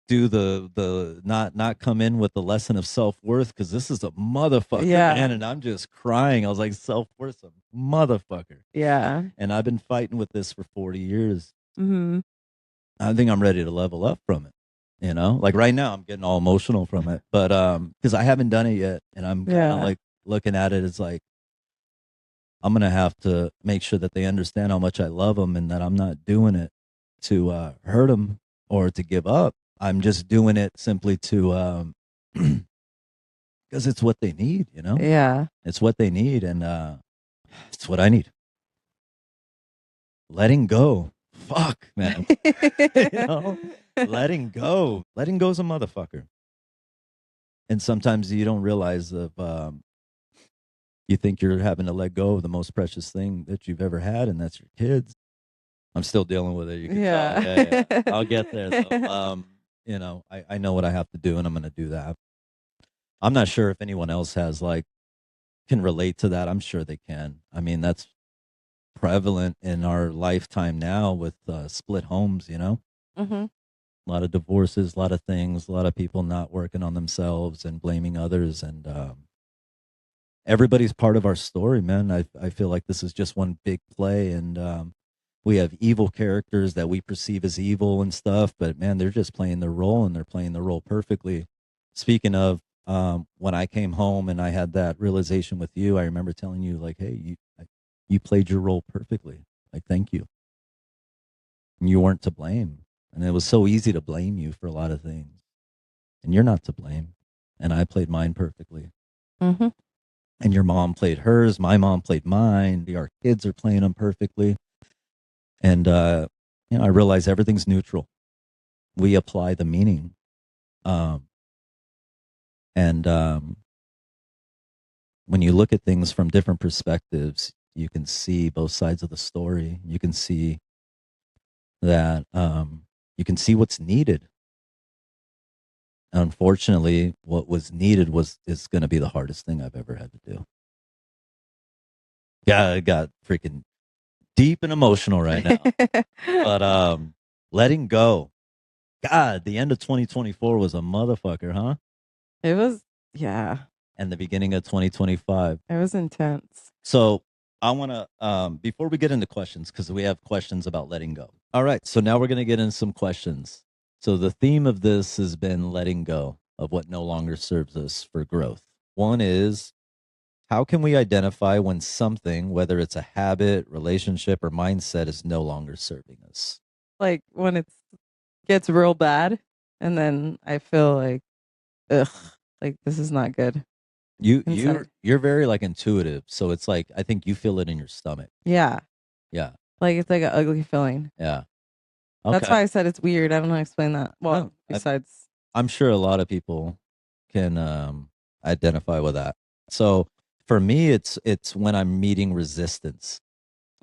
do the not come in with the lesson of self-worth because this is a motherfucker, Yeah. man. And I'm just crying. I was like, self-worth, a motherfucker. Yeah. And I've been fighting with this for 40 years. Mhm. I think I'm ready to level up from it. Like right now I'm getting all emotional from it, but because I haven't done it yet, and I'm kind of Yeah. like looking at it as like I'm gonna have to make sure that they understand how much I love them and that I'm not doing it to hurt them or to give up. I'm just doing it simply to because it's what they need. Yeah. It's what they need, and it's what I need. Letting go. Fuck, man. you know, letting go's a motherfucker. And sometimes you don't realize of you think you're having to let go of the most precious thing that you've ever had, and that's your kids. I'm still dealing with it. You can tell. Yeah, yeah. I'll get there though. I know what I have to do, and I'm going to do that. I'm not sure if anyone else has like can relate to that. I'm sure they can. I mean, that's prevalent in our lifetime now with split homes. Mhm. A lot of divorces, a lot of things, a lot of people not working on themselves and blaming others, and everybody's part of our story, man. I feel like this is just one big play, and we have evil characters that we perceive as evil and stuff, but man, they're just playing their role, and they're playing the role perfectly. Speaking of, when I came home and I had that realization with you, I remember telling you like, "Hey, you played your role perfectly. Like, thank you. And you weren't to blame, and it was so easy to blame you for a lot of things, and you're not to blame, and I played mine perfectly." Mhm. And your mom played hers, my mom played mine, our kids are playing them perfectly. And I realize everything's neutral. We apply the meaning. um, and when you look at things from different perspectives, you can see both sides of the story. You can see that you can see what's needed. Unfortunately, what was needed was is going to be the hardest thing I've ever had to do. Yeah, I got freaking deep and emotional right now. But letting go. God, the end of 2024 was a motherfucker, huh? It was, yeah, And the beginning of 2025. it was intense. So I want to, before we get into questions, because we have questions about letting go. All right. So now we're going to get into some questions. So the theme of this has been letting go of what no longer serves us for growth. One is, how can we identify when something, whether it's a habit, relationship, or mindset, is no longer serving us? Like when it gets real bad and then I feel like, ugh, like this is not good You inside. you're you're very like intuitive, so it's like I think you feel it in your stomach. Yeah. Yeah. Like it's like an ugly feeling. Yeah. That's Okay. why I said it's weird. I don't know how to explain that. No, Well, besides, I'm sure a lot of people can identify with that. So for me, it's when I'm meeting resistance.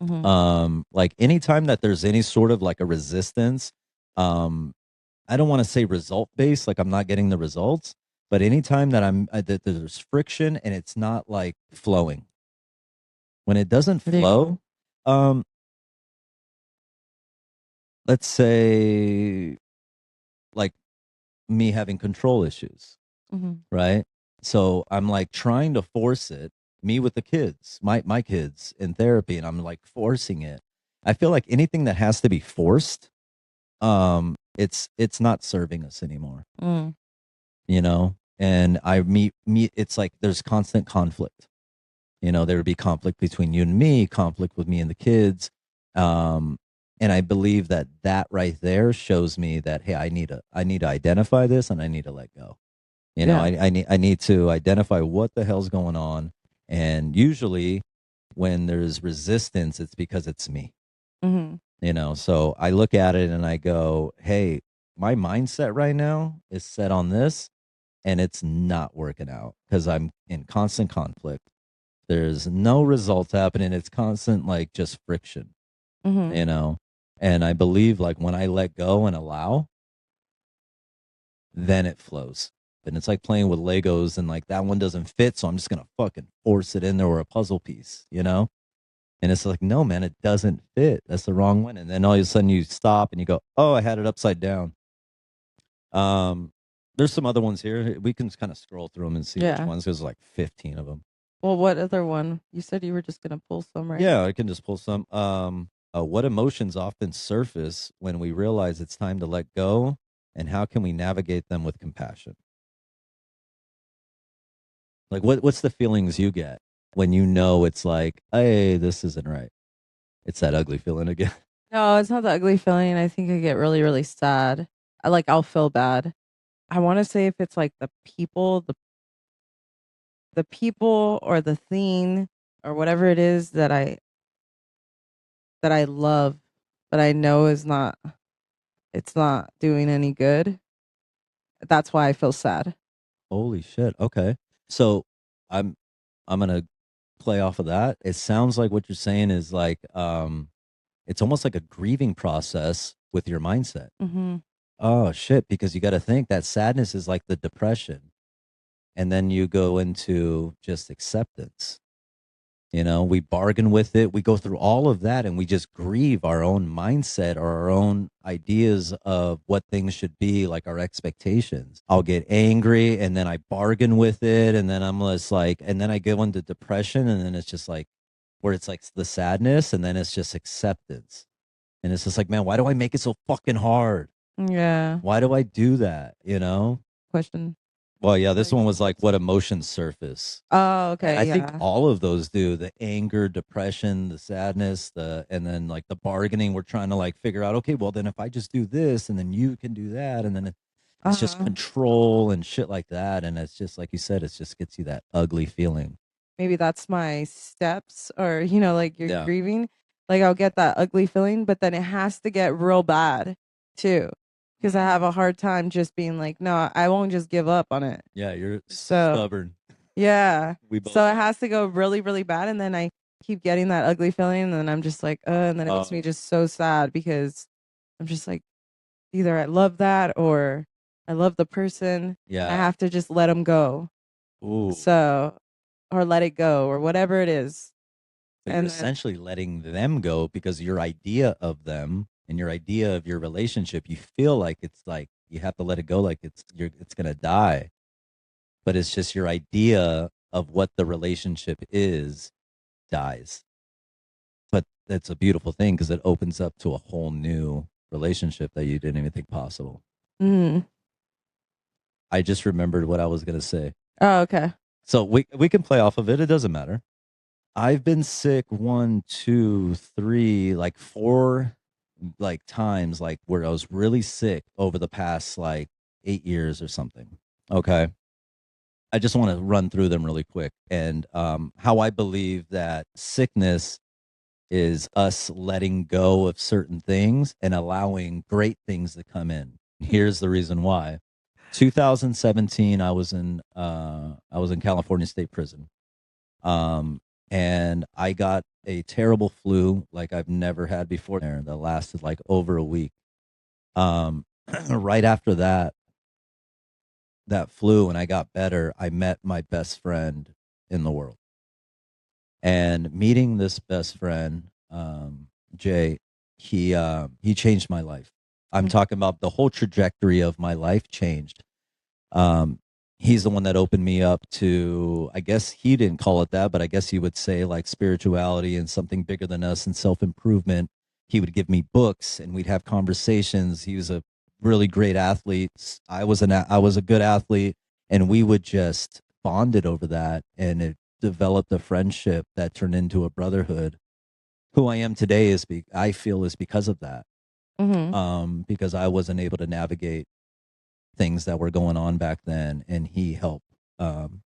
hmm Like anytime that there's any sort of like a resistance, um, I don't want to say result based, like I'm not getting the results, but anytime that that there's friction and it's not like flowing, when it doesn't what do you mean? flow, um, let's say like me having control issues, hmm right? So I'm like trying to force it, me with the kids, my kids in therapy, and I'm like forcing it. I feel like anything that has to be forced, it's not serving us anymore, Mm. you know? And I meet it's like there's constant conflict. You know, there would be conflict between you and me, conflict with me and the kids. Um, and I believe that that right there shows me that hey, I need to identify this and I need to let go. You know, Yeah. I need to identify what the hell's going on. And usually when there's resistance, it's because it's me. hmm You know, so I look at it and I go, hey, my mindset right now is set on this and it's not working out because I'm in constant conflict. There's no results happening. It's constant, like just friction, hmm you know? And I believe like when I let go and allow, then it flows. And it's like playing with Legos and like that one doesn't fit. So I'm just going to fucking force it in there or a puzzle piece, you know? And it's like, no, man, it doesn't fit. That's the wrong one. And then all of a sudden you stop and you go, oh, I had it upside down. Um, there's some other ones here. We can kind of scroll through them and see which Yeah. ones. There's like 15 of them. Well, what other one? You said you were just gonna pull some, right? Yeah, I can just pull some. What emotions often surface when we realize it's time to let go, and how can we navigate them with compassion? Like, what's the feelings you get when you know it's like, hey, this isn't right? It's that ugly feeling again. No, it's not the ugly feeling. I think I get really, really sad. I'll feel bad. I want to say if it's like the people or the thing or whatever it is that I love, but I know is not it's not doing any good. That's why I feel sad. Holy shit. Okay, so I'm I'm gonna play off of that. It sounds like what you're saying is like, it's almost like a grieving process with your mindset. hmm Oh shit, because you got to think that sadness is like the depression. And then you go into just acceptance. You know, we bargain with it. We go through all of that and we just grieve our own mindset or our own ideas of what things should be, like our expectations. I'll get angry and then I bargain with it. And then I'm just like, and then I go into depression. And then it's just like, where it's like the sadness and then it's just acceptance. And it's just like, man, why do I make it so fucking hard? Yeah. Why do I do that? You know? Question. Well, yeah, this Like, one was like what emotions surface. oh, And okay. I think Yeah. all of those do the anger, depression, the sadness, and then like the bargaining. We're trying to like figure out, okay, well, then if I just do this and then you can do that. And then it's just Uh-huh. control and shit like that. And it's just like you said, it just gets you that ugly feeling. Maybe that's my steps or, like you're Yeah. grieving. Like I'll get that ugly feeling, but then it has to get real bad too. Because I have a hard time just being like, no, I won't just give up on it. Yeah. You're So stubborn. yeah. We So both it are. has to go really, really bad. And then I keep getting that ugly feeling. And then I'm just like, and then it makes me Oh, just so sad because I'm just like, either I love that or I love the person and I yeah. have to just let them go. Ooh. So, or let it go or whatever it is. But you're And then, essentially letting them go because your idea of them and your idea of your relationship, you feel like it's like you have to let it go like it's gonna die. But it's just your idea of what the relationship is dies. But it's a beautiful thing because it opens up to a whole new relationship that you didn't even think possible. mm, I just remembered what I was gonna say. oh, okay. So we can play off of it. It doesn't matter. I've been sick one, two, three, like four like times like where I was really sick over the past like 8 years or something. Okay. I just want to run through them really quick and how I believe that sickness is us letting go of certain things and allowing great things to come in. Here's the reason why. 2017, I was in California State Prison. Um, and I got a terrible flu like I've never had before there that lasted like over a week. Um, right after that flu and I got better, I met my best friend in the world. And meeting this best friend, Jay, he changed my life. I'm Mm. talking about the whole trajectory of my life changed. Um, he's the one that opened me up to, I guess he didn't call it that, but I guess he would say like spirituality and something bigger than us and self improvement. He would give me books and we'd have conversations. He was a really great athlete. I was a good athlete, and we would just bonded over that, and it developed a friendship that turned into a brotherhood. Who I am today I feel is because of that. Mhm. Because I wasn't able to navigate things that were going on back then, and um,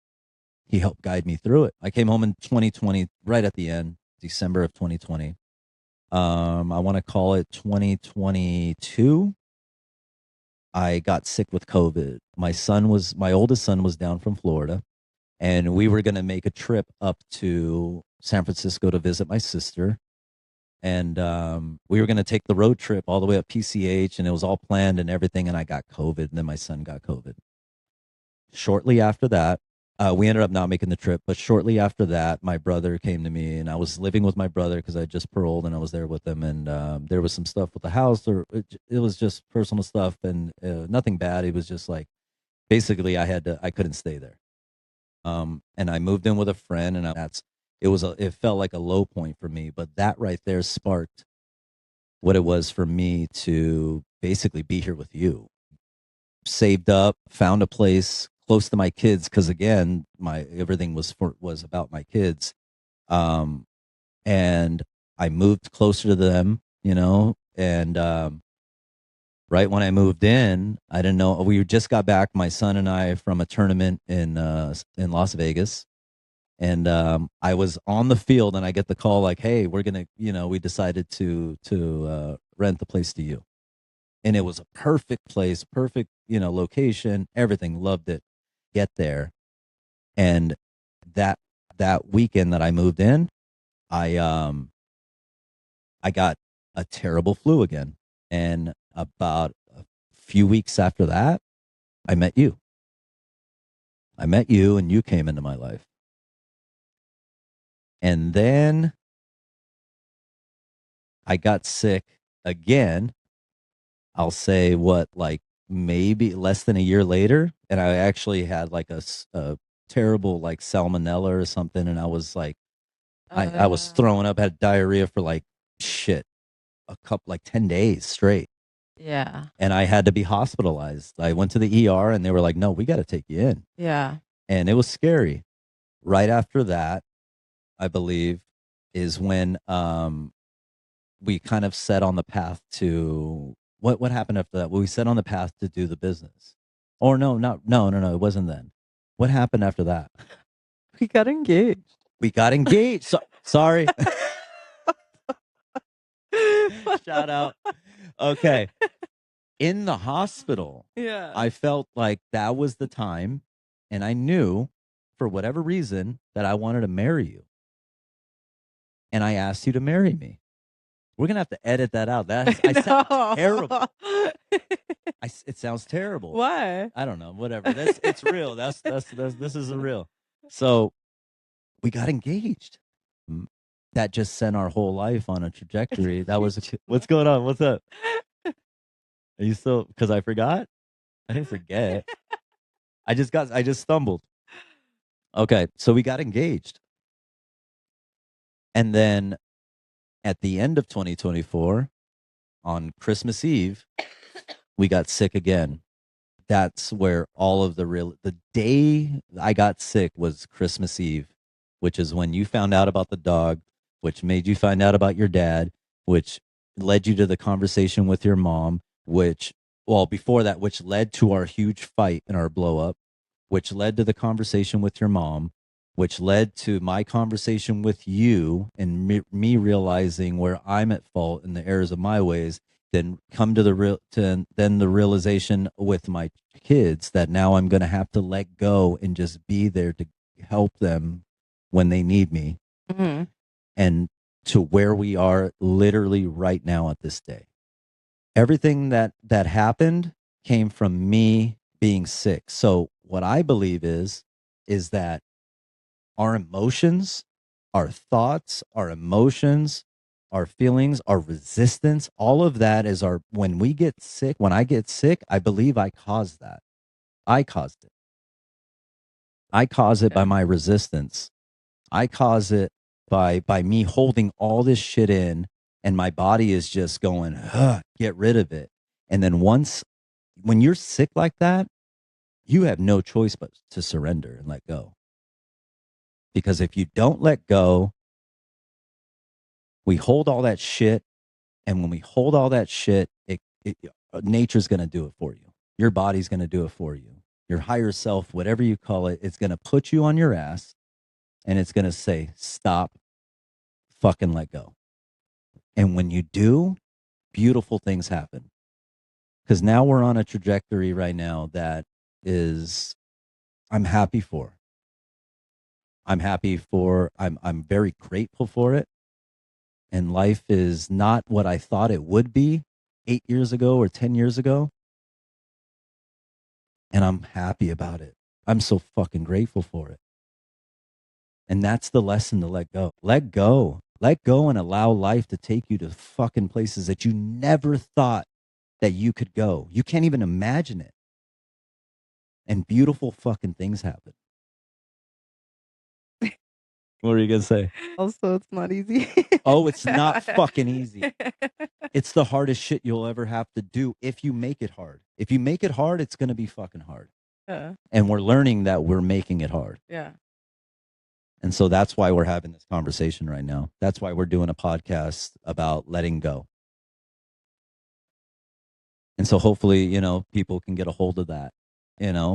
he helped guide me through it. I came home in 2020, right at the end, December of 2020. I want to call it 2022. I got sick with COVID. My oldest son was down from Florida, and we were going to make a trip up to San Francisco to visit my sister. And we were going to take the road trip all the way up PCH, and it was all planned and everything. And I got COVID, and then my son got COVID. Shortly after that, we ended up not making the trip, but shortly after that, my brother came to me, and I was living with my brother because I just paroled, and I was there with him. And there was some stuff with the house, or it was just personal stuff, and nothing bad. It was just like basically I couldn't stay there. And I moved in with a friend, and it felt like a low point for me, but that right there sparked what it was for me to basically be here with you. Saved up, found a place close to my kids because again, my everything was about my kids. Um, and I moved closer to them, and right when I moved in, I didn't know we just got back, my son and I, from a tournament in Las Vegas. And I was on the field, and I get the call like, "Hey, we're gonna, we decided to rent the place to you." And it was a perfect place, perfect, location, everything. Loved it. Get there, and that that weekend that I moved in, I I got a terrible flu again, and about a few weeks after that, I met you. I met you, and you came into my life, and then I got sick again. I'll say what, like maybe less than a year later, and I actually had like a terrible like salmonella or something, and I was like, I was Uh, throwing up, had diarrhea for like shit, a couple like 10 days straight, yeah. and I had to be hospitalized. I went to the ER, and they were like, "No, we got to take you in," Yeah. and it was scary. Right after that, I believe, is when we kind of set on the path to what happened after that? Well, we set on the path to do the business. Or no, not no, no, no, it wasn't then. What happened after that? We got engaged. We got engaged. Sorry. Shout out. Okay. In the hospital, Yeah. I felt like that was the time, and I knew for whatever reason that I wanted to marry you. And I asked you to marry me. We're gonna have to edit that out. I sound terrible. No. It sounds terrible. Why? I don't know. Whatever. It's real. That's this is a real. So we got engaged. Mm, That just sent our whole life on a trajectory. What's going on? What's up? Are you still? Because I forgot. I didn't forget. I just stumbled. Okay, so we got engaged, and then at the end of 2024, on Christmas Eve, we got sick again. That's where all of the day I got sick was Christmas Eve, which is when you found out about the dog, which made you find out about your dad, which led you to the conversation with your mom, which, well, before that, which led to our huge fight and our blow up, which led to the conversation with your mom. which led to my conversation with you and me realizing where I'm at fault in the errors of my ways. Then come to then the realization with my kids that now I'm going to have to let go and just be there to help them when they need me, Mm-hmm. and to where we are literally right now at this day. Everything that happened came from me being sick. So what I believe is that our emotions, our thoughts, our emotions, our feelings, our resistance, all of that is our, when we get sick, when I get sick, I believe I caused that. I caused it. I cause it by Yeah. my resistance. I cause it by me holding all this shit in, and my body is just going, get rid of it. And then once, when you're sick like that, you have no choice but to surrender and let go. Because if you don't let go, we hold all that shit. And when we hold all that shit, nature's going to do it for you. Your body's going to do it for you. Your higher self, whatever you call it, it's going to put you on your ass and it's going to say, stop, fucking let go. And when you do, beautiful things happen. Because now we're on a trajectory right now that is, I'm happy for. I'm very grateful for it. And life is not what I thought it would be 8 years ago or 10 years ago. And I'm happy about it. I'm so fucking grateful for it. And that's the lesson, to let go. Let go. Let go and allow life to take you to fucking places that you never thought that you could go. You can't even imagine it. And beautiful fucking things happen. What were you going to say? Also, it's not easy. Oh, it's not fucking easy. It's the hardest shit you'll ever have to do if you make it hard. If you make it hard, it's going to be fucking hard. Yeah. And we're learning that we're making it hard. Yeah. And so that's why we're having this conversation right now. That's why we're doing a podcast about letting go. And so hopefully, people can get a hold of that,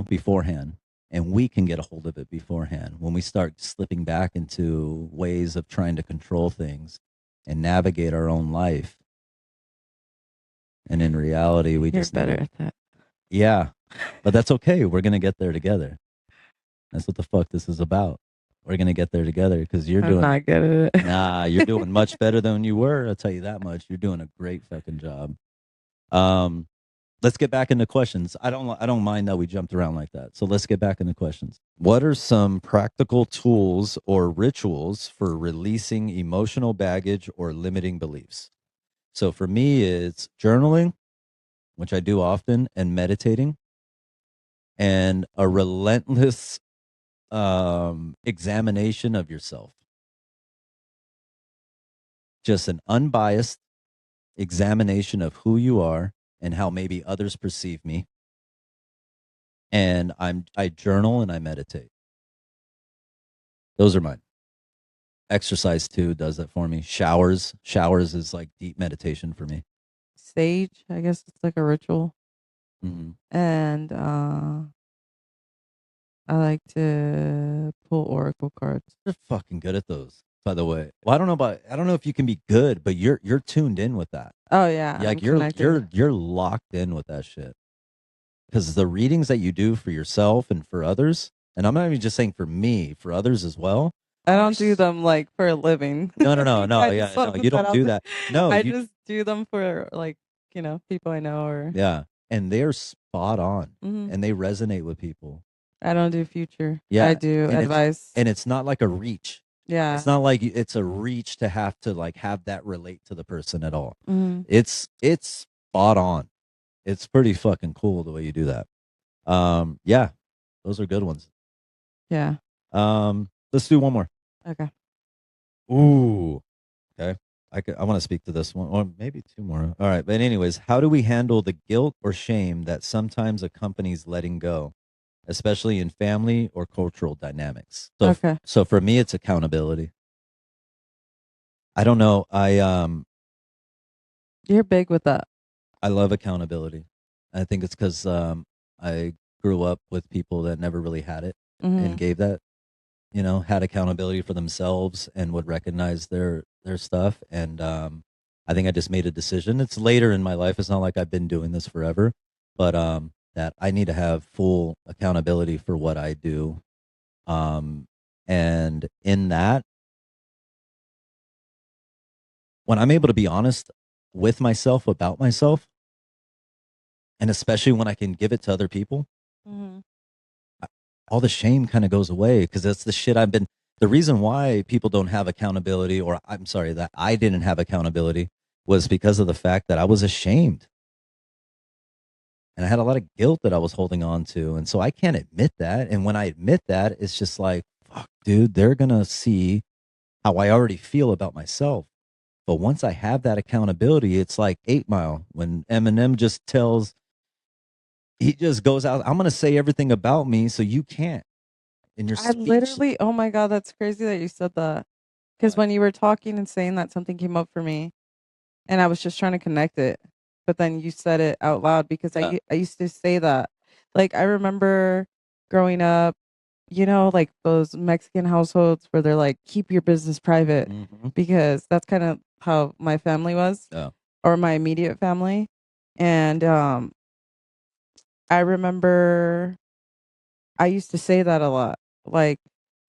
beforehand. And we can get a hold of it beforehand when we start slipping back into ways of trying to control things and navigate our own life. And in reality, we You're just need better to, at that. yeah, but that's okay. We're going to get there together. That's what the fuck this is about. We're going to get there together because you're I'm doing, not good at it. you're doing much better than you were. I'll tell you that much. You're doing a great fucking job. Um, let's get back into questions. I don't mind that we jumped around like that. So let's get back into questions. What are some practical tools or rituals for releasing emotional baggage or limiting beliefs? So for me, it's journaling, which I do often, and meditating, and a relentless examination of yourself. Just an unbiased examination of who you are and how maybe others perceive me. And I journal and I meditate. Those are mine. Exercise too does that for me. Showers is like deep meditation for me. Sage, I guess it's like a ritual. Mm-hmm. And I like to pull oracle cards. You're fucking good at those, by the way. Well, I don't know if you can be good, but you're tuned in with that. Oh yeah, I'm Like connected. you're locked in with that shit. Because the readings that you do for yourself and for others, and I'm not even just saying for me, for others as well, I are don't do them like for a living. no, I just yeah, want no, to put you that don't out do there. that. No, I you just do them for like, people I know or yeah, and they're spot on, Mhm. and they resonate with people. I don't do future. I Yeah, do and advice. it's not like a reach. It's Yeah. not like it's a reach to have to like have that relate to the person at all. Mhm. It's spot on. It's pretty fucking cool the way you do that. Yeah, those are good ones. Yeah. Let's do one more. Okay. Ooh, okay. I want to speak to this one, or maybe two more. All right, but anyways, how do we handle the guilt or shame that sometimes accompanies letting go, especially in family or cultural dynamics? Okay. So for me, it's accountability. I don't know. You're big with that. I love accountability. I think it's because I grew up with people that never really had it and Mhm. gave that. had accountability for themselves and would recognize their stuff. And I think I just made a decision. It's later in my life. It's not like I've been doing this forever, but that I need to have full accountability for what I do. And in that, when I'm able to be honest with myself about myself, and especially when I can give it to other people, Mm-hmm. all the shame kind of goes away, because that's the shit I've been. The reason why people don't have accountability, or I'm sorry, that I didn't have accountability, was because of the fact that I was ashamed and I had a lot of guilt that I was holding on to. And so I can't admit that. And when I admit that, it's just like, fuck, dude, they're going to see how I already feel about myself. But once I have that accountability, it's like 8 Mile when Eminem just tells, he just goes out, I'm going to say everything about me so you can't. In your I speech. literally, oh my God, that's crazy that you said that. Because What? when you were talking and saying that, something came up for me and I was just trying to connect it. But then you said it out loud because Yeah. I used to say that. Like, I remember growing up, like those Mexican households where they're like, keep your business private, Mm-hmm. because that's kind of how my family was, Yeah. or my immediate family. And I remember I used to say that a lot. Like,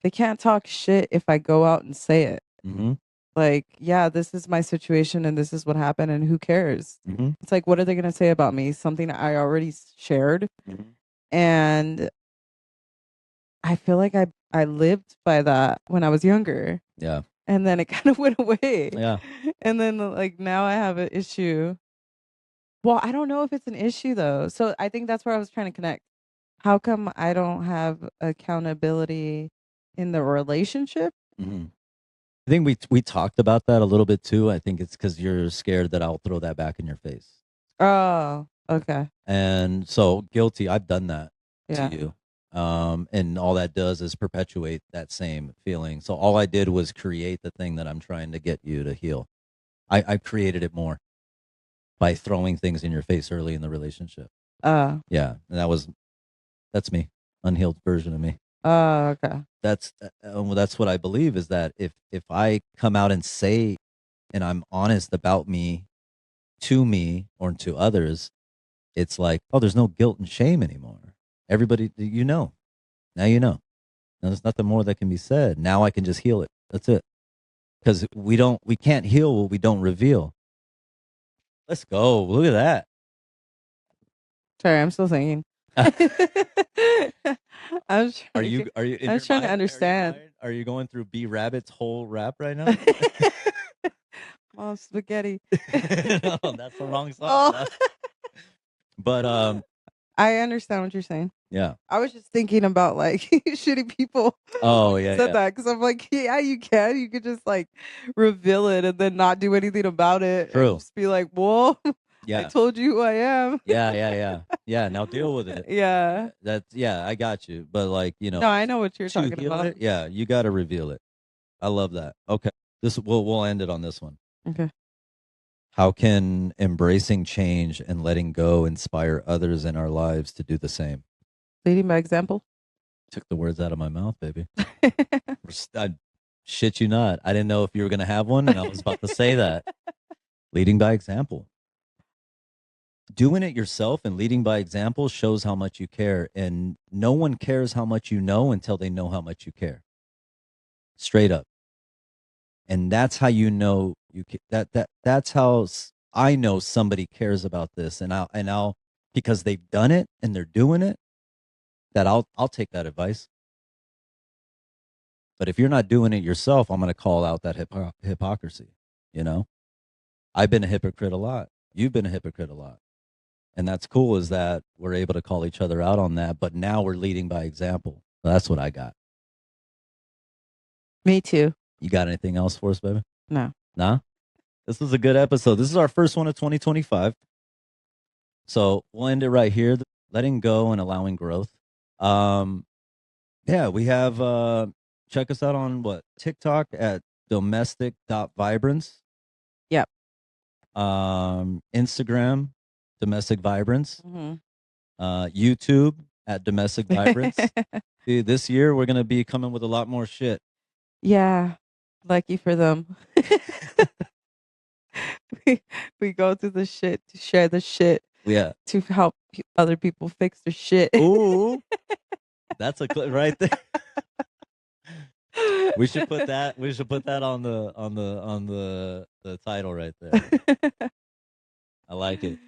they can't talk shit if I go out and say it. Mm-hmm. Like, yeah, this is my situation and this is what happened and who cares? Mm-hmm. It's like, what are they going to say about me? Something I already shared. Mm-hmm. And I feel like I lived by that when I was younger. Yeah. And then it kind of went away. Yeah. And then, like, now I have an issue. Well, I don't know if it's an issue though. So I think that's where I was trying to connect. How come I don't have accountability in the relationship? Mm-hmm. I think we talked about that a little bit too. I think it's because you're scared that I'll throw that back in your face. Oh, okay. And so guilty, I've done that to Yeah. you. And all that does is perpetuate that same feeling. So all I did was create the thing that I'm trying to get you to heal. I created it more by throwing things in your face early in the relationship. Uh, Yeah. And that's me, unhealed version of me. okay. That's what I believe, is that if I come out and say, and I'm honest about me or to others, it's like, oh, there's no guilt and shame anymore. Everybody, now now there's nothing more that can be said. Now I can just heal it. That's it. Because we can't heal what we don't reveal. Let's go. Look at Sorry, I'm still thinking. that. I was are trying to you get, are you in I your was trying to mind? understand. Are you going through B Rabbit's whole rap right now? Mom, spaghetti. No, that's the wrong song. Oh, But I understand what you're saying. yeah. I was just thinking about like shitty people Oh when you yeah, said yeah. that, because I'm like, yeah, you can. You could just like reveal it and then not do anything about it and True. just be like, well, I Yeah. told you who I am. Yeah, yeah, yeah. Yeah, now deal with it. Yeah. Yeah, I got you. But like, No, I know what you're to talking heal about. it, yeah, you got to reveal it. I love that. Okay. We'll end it on this one. Okay. How can embracing change and letting go inspire others in our lives to do the same? Leading by example. Took the words out of my mouth, baby. I shit you not. I didn't know if you were going to have one, and I was about to say that. Leading by example. Doing it yourself and leading by example shows how much you care, and no one cares how much you know until they know how much you care. Straight up. And that's how you know that's how I know somebody cares about this, and I'll because they've done it and they're doing it, that I'll take that advice. But if you're not doing it yourself, I'm going to call out that hypocrisy. You know, I've been a hypocrite a lot. You've been a hypocrite a lot. And that's cool, is that we're able to call each other out on that. But now we're leading by example. That's what I got. Me too. You got anything else for us, baby? No. Nah? This was a good episode. This is our first one of 2025. So we'll end it right here. Letting go and allowing growth. Um, yeah, we have check us out on what? TikTok at domestic.vibrance. Yep. Instagram, domestic vibrance. Hmm. YouTube at domestic violence. Dude, this year we're gonna be coming with a lot more shit. Yeah. Lucky for them. We go through the shit to share the shit Yeah. to help other people fix their shit. Ooh, that's a clip right there. We should put that. We should put that on the title right there. I like it.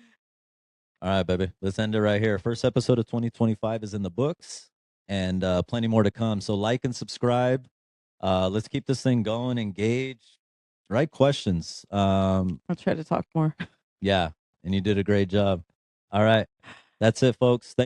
All right, baby. Let's end it right here. First episode of 2025 is in the books, and plenty more to come. So like and subscribe. Let's keep this thing going. Engage. Right questions. I'll try to talk more. Yeah, and you did a great job. All right, that's it, folks.